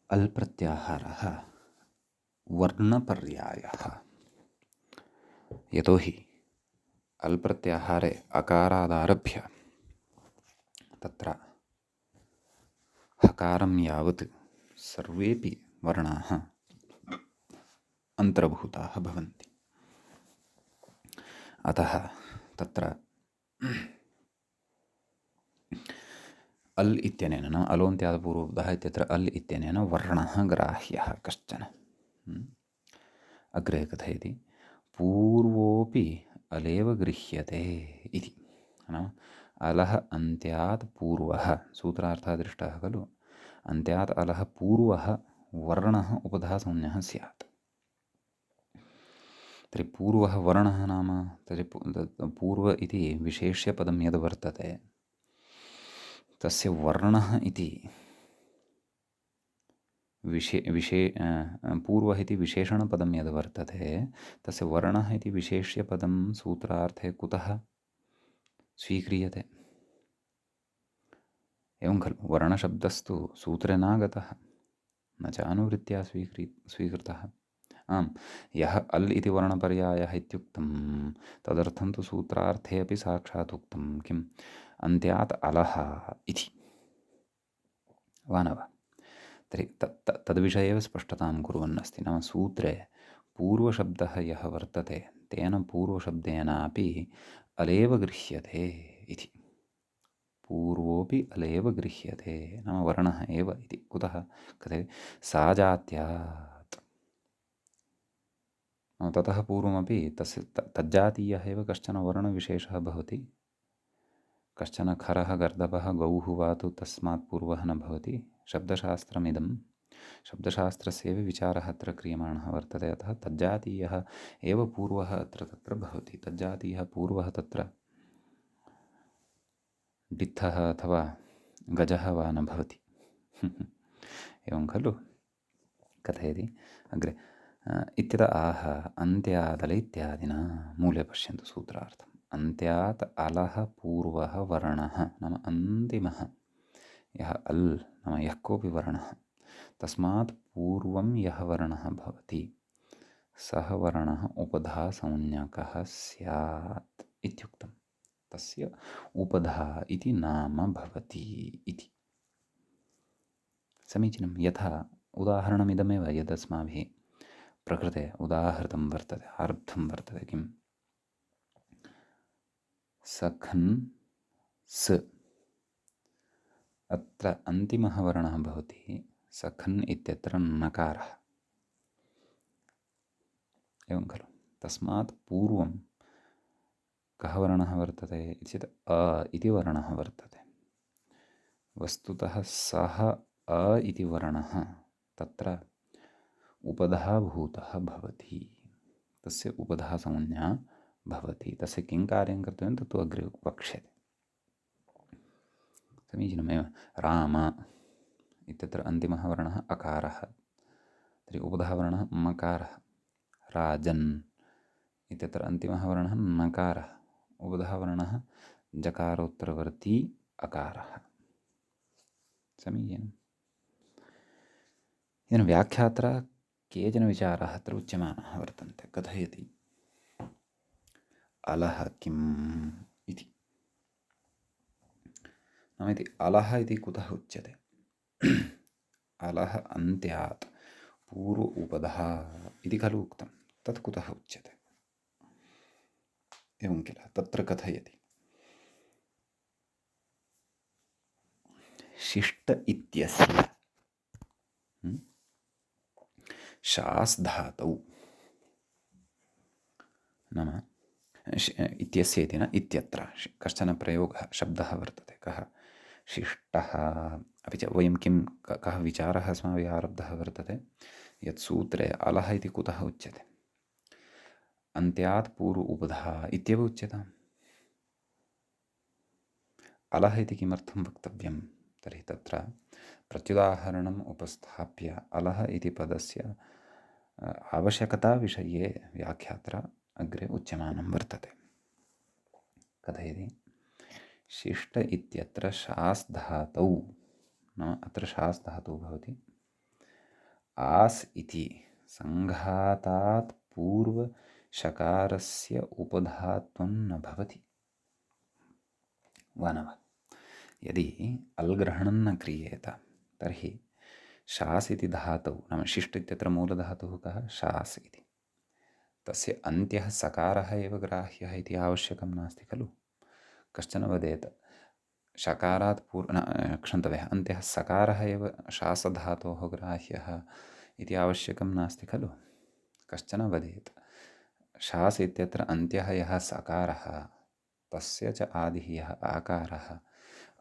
अल् प्रत्याहारः वर्णपर्यायः। यतोहि अल् प्रत्याहारे अकारादारभ्य तत्र हकारं यावत् सर्वेपि वर्णाः अन्तर्भूताः भवन्ति। अतः तत्र अल् इत्यनेन, नाम अलोन्त्यात् पूर्वोपधः इत्यत्र अल् इत्यनेन वर्णः ग्राह्यः कश्चन। अग्रे कथयति, पूर्वोऽपि अलेव गृह्यते इति। नाम अलः अन्त्यात् पूर्वः, सूत्रार्थः दृष्टः खलु, अन्त्यात् अलः पूर्वः वर्णः उपधासंज्ञः स्यात्। तर्हि पूर्वः वर्णः नाम तर्हि पूर्व इति विशेष्यपदं यद् वर्तते तस्य वर्णः इति पूर्वः इति विशेषणपदं यद् वर्तते तस्य वर्णः इति विशेष्यपदं सूत्रार्थे कुतः स्वीक्रियते? एवं खलु, वर्णशब्दस्तु सूत्रे नागतः, न च अनुवृत्त्या स्वीकृतः। आम्, यः अल् इति वर्णपर्यायः इत्युक्तं तदर्थं तु सूत्रार्थे अपि साक्षात् उक्तं, किम्? अन्त्यात् अलः इति, वा न वा? तर्हि तद्विषये एव स्पष्टतां कुर्वन्नस्ति। नाम सूत्रे पूर्वशब्दः यः वर्तते तेन पूर्वशब्देनापि अलेव गृह्यते इति। पूर्वोऽपि अलेव गृह्यते, नाम वर्णः एव इति। कुतः कथयति? साजात्यात्, ततः पूर्वमपि तस्य तज्जातीयः एव कश्चन वर्णविशेषः भवति। कश्चन खरः गर्दभः गौः वा तु तस्मात् पूर्वः न भवति। शब्दशास्त्रमिदं, शब्दशास्त्रस्यैव विचारः अत्र क्रियमाणः वर्तते। अतः तज्जातीयः एव पूर्वः अत्र तत्र भवति। तज्जातीयः पूर्वः तत्र डित्थः अथवा गजः वा न भवति। एवं खलु? कथयति अग्रे, इत्यत आह अन्त्यादल इत्यादिना। मूले पश्यन्तु सूत्रार्थम्। अन्त्यात् अलः पूर्वः वर्णः नाम अन्तिमः यः अल् नाम यः कोऽपि वर्णः तस्मात् पूर्वं यः वर्णः भवति सः वर्णः उपधासंज्ञकः स्यात् इत्युक्तम्। तस्य उपधा इति नाम भवति इति। समीचीनं। यथा उदाहरणमिदमेव यदस्माभिः प्रकृते उदाहृतं वर्तते, आरब्धं वर्तते। किं? सखन् स्, अत्र अन्तिमः वर्णः भवति सखन् इत्यत्र नकारः, एवं खलु। तस्मात् पूर्वं कः वर्णः वर्तते चेत् अ इति वर्णः वर्तते। वस्तुतः सः अ इति वर्णः तत्र उपधाभूतः भवति, तस्य उपधासंज्ञा भवति। तस्य किं कार्यं कर्तव्यं तत्तु अग्रे वक्ष्यते। समीचीनमेव। राम इत्यत्र अन्तिमः वर्णः अकारः, तर्हि उपधावर्णः मकारः। राजन् इत्यत्र अन्तिमः वर्णः नकारः, उपधावर्णः जकारोत्तरवर्ती अकारः। समीचीनम्। इदानीं व्याख्यात्रा केचन विचाराः अत्र उच्यमानाः वर्तन्ते। कथयति अलः किम् इति। नाम इति अलः इति कुतः उच्यते? अलः अन्त्यात् पूर्व उपधा इति खलु उक्तं, तत् कुतः उच्यते? एवं किल। तत्र कथयति शिष्ट इत्यस्य शास् धातौ नाम इत्यस्य इति न, इत्यत्र कश्चन प्रयोगः शब्दः वर्तते। कः? शिष्टः। अपि च वयं किं कः विचारः अस्माभिः आरब्धः वर्तते यत् सूत्रे अलः इति कुतः उच्यते? अन्त्यात् पूर्व उपधा इत्येव उच्यताम्। अलः इति किमर्थं वक्तव्यं? तर्हि तत्र प्रत्युदाहरणम् उपस्थाप्य अलः इति पदस्य आवश्यकताविषये व्याख्यात्रा अग्रे उच्यमानं वर्तते। कथयति शिष्ट इत्यत्र शास् धातौ नाम अत्र शास् धातुः भवति आस् इति सङ्घातात् पूर्व शकारस्य उपधात्वं न भवति वा न वा? यदि अल्ग्रहणं न क्रियेत तर्हि शास् इति धातौ नाम शिष्ट इत्यत्र मूलधातुः कः? शास् इति। तस्य अन्त्यः सकारः एव ग्राह्यः इति आवश्यकं नास्ति खलु। कश्चन वदेत् शकारात् क्षन्तव्यः अन्त्यः सकारः एव शासधातोः ग्राह्यः इति आवश्यकं नास्ति खलु। कश्चन वदेत् शास् इत्यत्र अन्त्यः यः सकारः तस्य च आदिः यः आकारः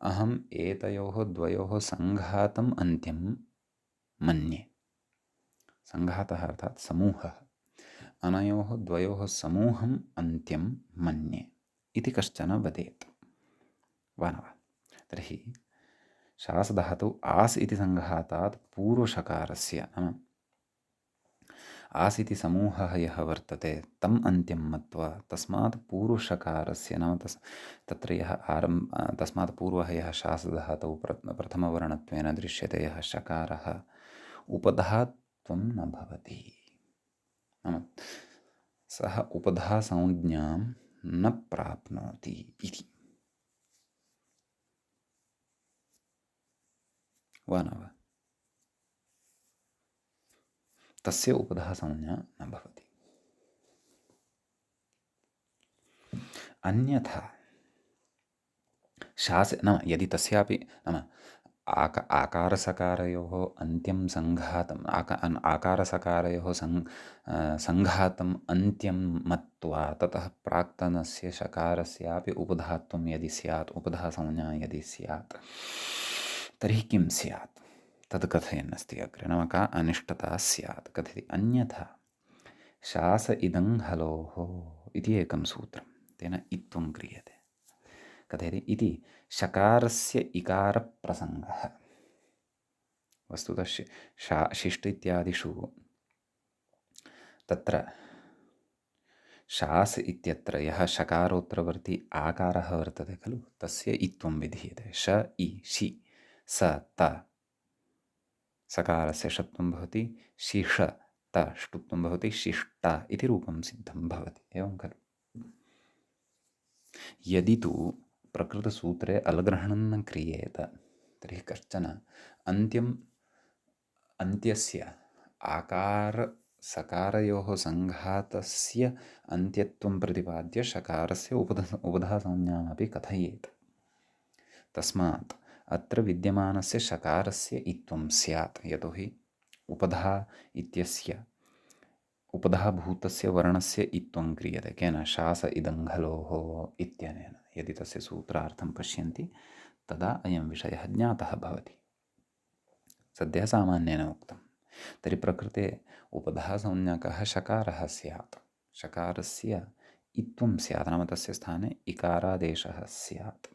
अहम् एतयोः द्वयोः सङ्घातम् अन्त्यं मन्ये। सङ्घातः अर्थात् समूहः। अनयोः द्वयोः समूहम् अन्त्यं मन्ये इति कश्चन वदेत् वा न वा? तर्हि शास् धातु आस् इति सङ्घातात् पूर्वशकारस्य नाम आस् इति समूहः यः वर्तते तम् अन्त्यं मत्वा तस्मात् पूर्वशकारस्य नाम तत्र यः तस्मात् पूर्वः यः शास् धातौ प्रथमवर्णत्वेन दृश्यते यः शकारः उपधात्वं न भवति। नाम सः उपधासंज्ञां न प्राप्नोति इति वा न वा? तस्य उपधासंज्ञा न भवति। अन्यथा शास् नाम यदि तस्यापि नाम आकारसकारयोः अन्त्यं सङ्घातम् आकारसकारयोः सङ्घातम् अन्त्यं मत्वा ततः प्राक्तनस्य शकारस्यापि उपधात्वं यदि स्यात्, उपधासंज्ञा यदि स्यात्, तर्हि किं स्यात् तद् कथयन्नस्ति अग्रे। नाम का अनिष्टता स्यात्? कथयति अन्यथा शास इदं हलोः इति एकं सूत्रं, तेन इत्थं क्रियते। कथयति इति शकारस्य इकारप्रसङ्गः। वस्तुतः शिष्ट इत्यादिषु तत्र शास् इत्यत्र यः शकारोत्तरवर्ती आकारः वर्तते खलु तस्य इत्वं विधीयते। श इ शि स त सकारस्य षत्वं भवति, शिष त ष्टुत्वं भवति, शिष्ट इति रूपं सिद्धं भवति। एवं खलु। यदि तु प्रकृतसूत्रे अलग्रहणं न क्रियेत तर्हि कश्चन अन्त्यस्य आकार सकारयोः सङ्घातस्य अन्त्यत्वं प्रतिपाद्य शकारस्य उपधासंज्ञामपि कथयेत्। तस्मात् अत्र विद्यमानस्य शकारस्य इत्वं स्यात्, यतोहि उपधा इत्यस्य उपधाभूतस्य वर्णस्य इत्वं क्रियते। केन? शास इदङ्घलोः इत्यनेन। यदि तस्य सूत्रार्थं पश्यन्ति तदा अयं विषयः ज्ञातः भवति। सद्यः सामान्येन उक्तं। तर्हि प्रकृते उपधासंज्ञकः शकारः स्यात्। शकारस्य इत्वं स्यात्, नाम तस्य स्थाने इकारादेशः स्यात्।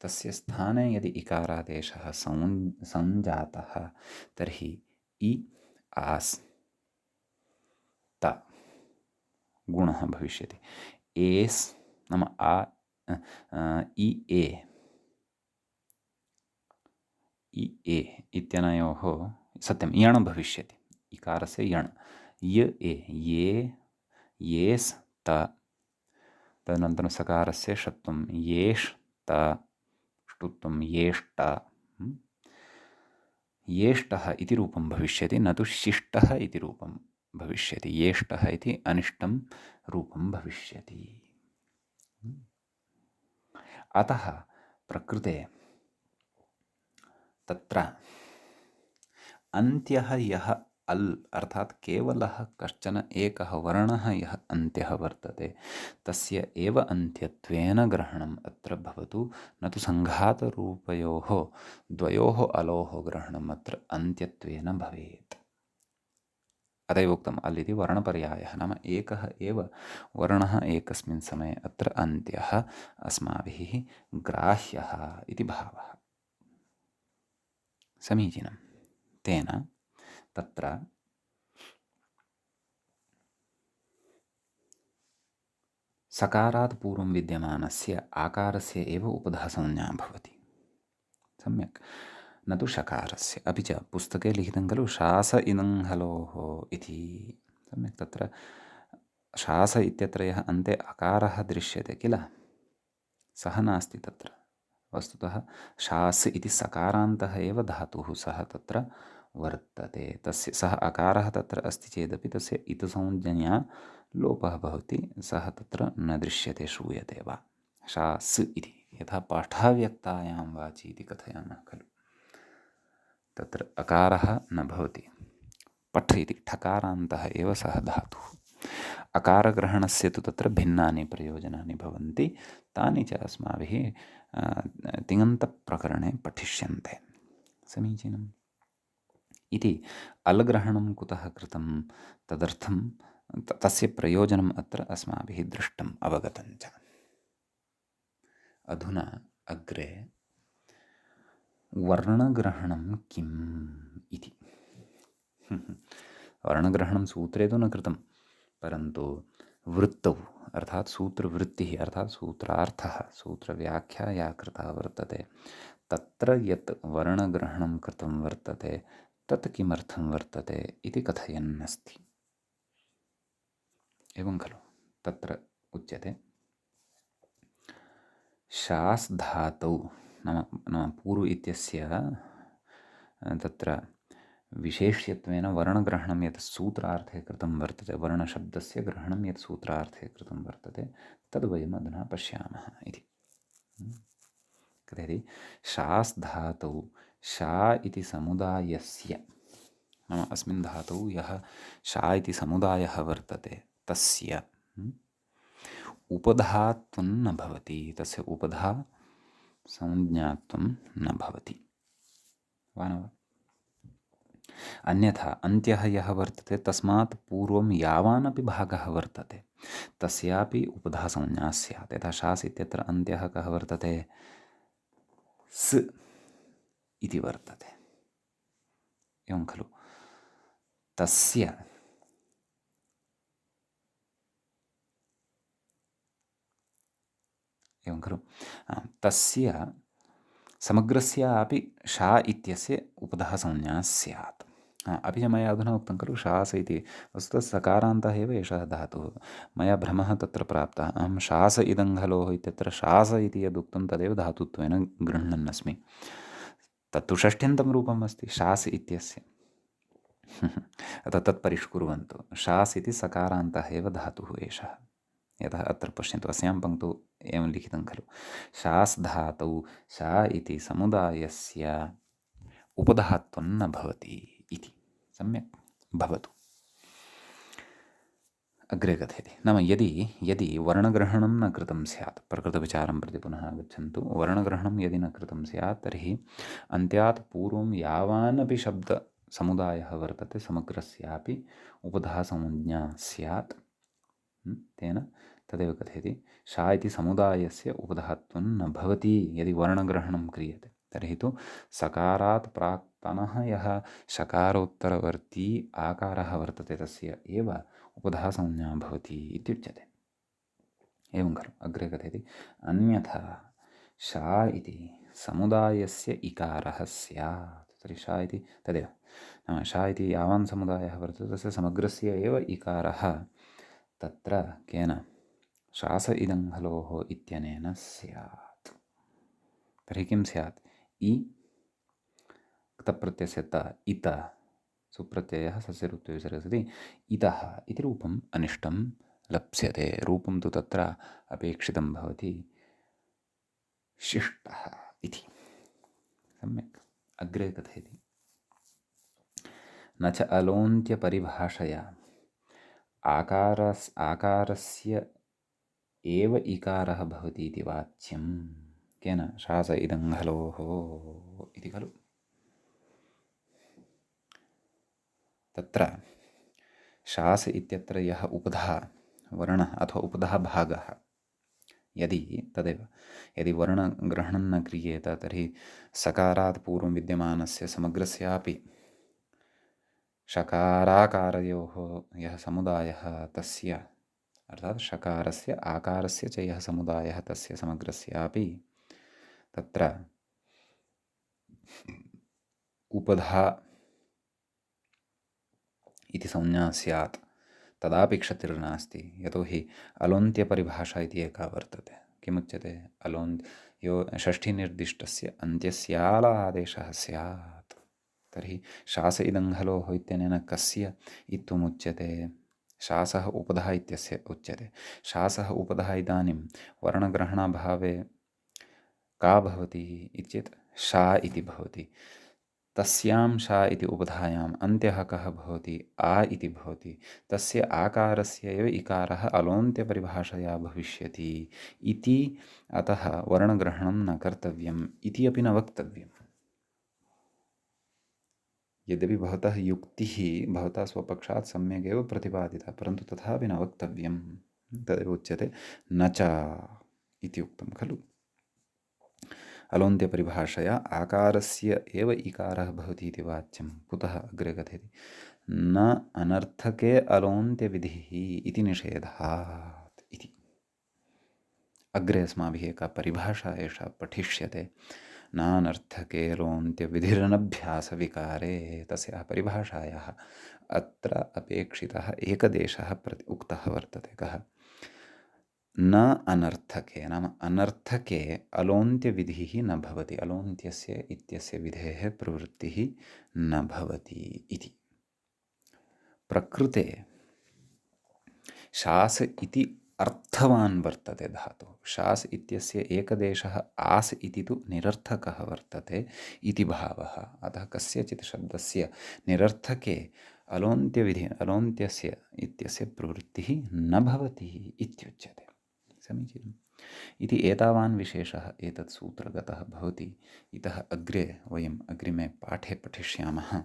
तस्य स्थाने यदि इकारादेशः संजातः तर्हि इ आस् त गुणः भविष्यति। एस् नाम इ ए इत्यनयोः सत्यं यण् भविष्यति। इकारस्य यण् य ए ये येस् त तदनन्तरं सकारस्य षत्वं येष् त ष्टुत्वं येष्ट येष्टः इति रूपं भविष्यति, न तु शिष्टः इति रूपं भविष्यति। येष्टः इति अनिष्टं रूपं भविष्यति। अतः प्रकृते तत्र अन्त्यः यः अल् अर्थात् केवलः कश्चन एकः वर्णः यः अन्त्यः वर्तते तस्य एव अन्त्यत्वेन ग्रहणम् अत्र भवतु, न तु सङ्घातरूपयोः द्वयोः अलोः ग्रहणम् अत्र अन्त्यत्वेन भवेत्। अतैव उक्तम् अल् इति वर्णपर्यायः, नाम एकः एव वर्णः एकस्मिन् समये अत्र अन्त्यः अस्माभिः ग्राह्यः इति भावः। समीचीनं। तेन तत्र सकारात् पूर्वं विद्यमानस्य आकारस्य एव उपधासंज्ञा भवति। सम्यक्, न तु शकारस्य। अपि च पुस्तके लिखितं खलु शास इदङ्घलोः इति। सम्यक्, तत्र शास इत्यत्र यः अन्ते अकारः दृश्यते किल, सः नास्ति तत्र। वस्तुतः शास् इति सकारान्तः एव धातुः सः तत्र वर्तते। तस्य सः अकारः तत्र अस्ति चेदपि तस्य इतसंज्ञया लोपः भवति, सः तत्र न दृश्यते, श्रूयते वा। शास् इति यथा पाठाव्यक्तायां वाचि इति कथयामः खलु, तत्र अकारः न भवति। पठ इति ठकारान्तः एव सः धातुः। अकारग्रहणस्य तु तत्र भिन्नानि प्रयोजनानि भवन्ति, तानि च अस्माभिः तिङन्तप्रकरणे पठिष्यन्ते। समीचीनम्। इति अलग्रहणं कुतः कृतं तदर्थं तस्य प्रयोजनम् अत्र अस्माभिः दृष्टम्, अवगतं च। अधुना अग्रे वर्णग्रहणं किम् इति। वर्णग्रहणं सूत्रे तु न कृतं, परन्तु वृत्तौ अर्थात् सूत्रवृत्तिः अर्थात् सूत्रार्थः, सूत्रव्याख्या या कृता वर्तते तत्र यत् वर्णग्रहणं कृतं वर्तते तत् किमर्थं वर्तते इति कथयन्नस्ति। एवं खलु, तत्र उच्यते शास् धातौ नाम पूर्व इत्यस्य तत्र विशेष्यत्वेन वर्णग्रहणं यत् सूत्रार्थे कृतं वर्तते, वर्णशब्दस्य ग्रहणं यत् सूत्रार्थे कृतं वर्तते तद् वयम् अधुना पश्यामः इति। कथयति शास् धातौ शा इति समुदायस्य, नाम अस्मिन् धातौ यः शा इति समुदायः वर्तते तस्य उपधात्वं न भवति, तस्य उपधा संज्ञात्वं न भवति वा न वा। अन्यथा अन्त्यः यः वर्तते तस्मात् पूर्वं यावानपि भागः वर्तते तस्यापि उपधासंज्ञा स्यात्। यथा शास् इत्यत्र अन्त्यः कः वर्तते, स् इति वर्तते। एवं खलु, तस्य एवं खलु तस्य समग्रस्यापि शा इत्यस्य उपधः संज्ञा स्यात् अपि च मया अधुना उक्तं खलु शास इति वस्तुतः सकारान्तः एव एषः धातुः मया भ्रमः तत्र प्राप्तः अहं शास इदङ्घलोः इत्यत्र शास इति यदुक्तं तदेव धातुत्वेन गृह्णन्नस्मि तत्तु षष्ठ्यन्तं रूपम् अस्ति शास् इत्यस्य अतः तत् परिष्कुर्वन्तु शास् इति सकारान्तः एव धातुः एषः यतः अत्र पश्यन्तु अस्यां पङ्क्तौ एवं लिखितं खलु शास् धातौ शा इति समुदायस्य उपधात्वं न भवति इति सम्यक् भवतु अग्रे कथयति नाम यदि वर्णग्रहणं न कृतं स्यात् प्रकृतविचारं प्रति पुनः आगच्छन्तु वर्णग्रहणं यदि न कृतं स्यात् तर्हि अन्त्यात् पूर्वं यावानपि शब्दसमुदायः वर्तते समग्रस्यापि उपधासंज्ञा स्यात् तेन तदेव कथयति शा इति समुदायस्य उपधात्वं न भवति यदि वर्णग्रहणं क्रियते तर्हि तु सकारात् प्राक्तनः यः शकारोत्तरवर्ती आकारः वर्तते तस्य एव उपधासंज्ञा भवति इत्युच्यते एवं खलु अग्रे कथयति अन्यथा शा इति समुदायस्य इकारः स्यात् तर्हि शा इति तदेव नाम शा इति यावान् समुदायः वर्तते तस्य समग्रस्य एव इकारः तत्र केन शास इदङ्घलोः इत्यनेन स्यात् तर्हि किं स्यात् इ क्तप्रत्ययस्य त इत सुप्रत्ययः सस्य ऋत्वे विसर्गति इतः इति रूपम् अनिष्टं लप्स्यते रूपं तु तत्र अपेक्षितं भवति शिष्टः इति सम्यक् अग्रे कथयति न च अलोन्त्यपरिभाषया आकारस्य एव इकारः भवति इति वाच्यं केन शास इदङ्घलोः इति खलु तत्र शास इत्यत्र यः उपधा वर्णः अथवा उपधा भागः यदि तदेव यदि वर्णग्रहणं न क्रियेत तर्हि सकारात् पूर्वं विद्यमानस्य समग्रस्यापि शकाराकारयोः यः समुदायः तस्य अर्थात् शकारस्य आकारस्य च यः समुदायः तस्य समग्रस्यापि तत्र उपधा इति संज्ञा स्यात् तदापि क्षतिर्नास्ति यतोहि अलोन्त्यपरिभाषा इति एका वर्तते किमुच्यते यो षष्ठीनिर्दिष्टस्य अन्त्यस्याल आदेशः स्यात् तर्हि शास इदङ्घलोः इत्यनेन कस्य इत्थमुच्यते शासः उपधा इत्यस्य उच्यते शासः उपधा इदानीं वर्णग्रहणाभावे का भवति इति चेत् शा इति भवति तस्यां शा इति उपधायाम् अन्त्यः कः भवति आ इति भवति तस्य आकारस्य एव इकारः अलोन्त्यपरिभाषया भविष्यति इति अतः वर्णग्रहणं न कर्तव्यम् इति अपि न वक्तव्यम् यद्यपि भवतः युक्तिः भवता स्वपक्षात् सम्यगेव प्रतिपादिता परन्तु तथापि न वक्तव्यं तदेव उच्यते न च इति उक्तं खलु अलोन्त्यपरिभाषया आकारस्य एव इकारः भवति इति वाच्यं कुतः अग्रे कथयति न अनर्थके अलोन्त्यविधिः इति निषेधात् इति अग्रे अस्माभिः एका परिभाषा एषा पठिष्यते नानर्थके लोन्त्यविधिरनभ्यासविकारे तस्याः परिभाषायाः अत्र अपेक्षितः एकदेशः उक्तः वर्तते कः न अनर्थके नाम अनर्थके अलोन्त्यविधिः न भवति अलोन्त्यस्य इत्यस्य विधेः प्रवृत्तिः न भवति इति प्रकृते शास इति अर्थवान् वर्तते धातुः शास् इत्यस्य एकदेशः आस् इति तु निरर्थकः वर्तते इति भावः अतः कस्यचित् शब्दस्य निरर्थके अलोन्त्यस्य इत्यस्य प्रवृत्तिः न भवति इत्युच्यते समीचीनम् इति एतावान् विशेषः एतत् सूत्रगतः भवति इतः अग्रे वयम् अग्रिमे पाठे पठिष्यामः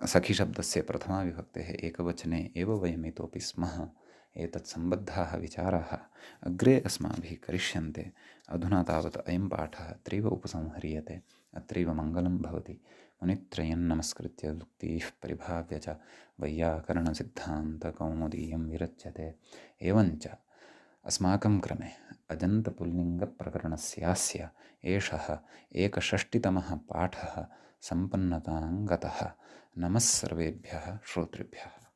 सखिशब्दस्य प्रथमाविभक्तेः एकवचने एव वयम् इतोपि स्मः एतत् सम्बद्धाः विचाराः अग्रे अस्माभिः करिष्यन्ते अधुना तावत् अयं पाठः अत्रैव उपसंह्रियते अत्रैव मङ्गलं भवति मुनित्रयं नमस्कृत्य उक्तिः परिभाव्य च वैयाकरणसिद्धान्तकौमुदीयं विरच्यते एवञ्च अस्माकं क्रमे अजन्तपुल्लिङ्गप्रकरणस्यास्य एषः 61तमः पाठः सम्पन्नतां गतः। नमः सर्वेभ्यः श्रोतृभ्यः।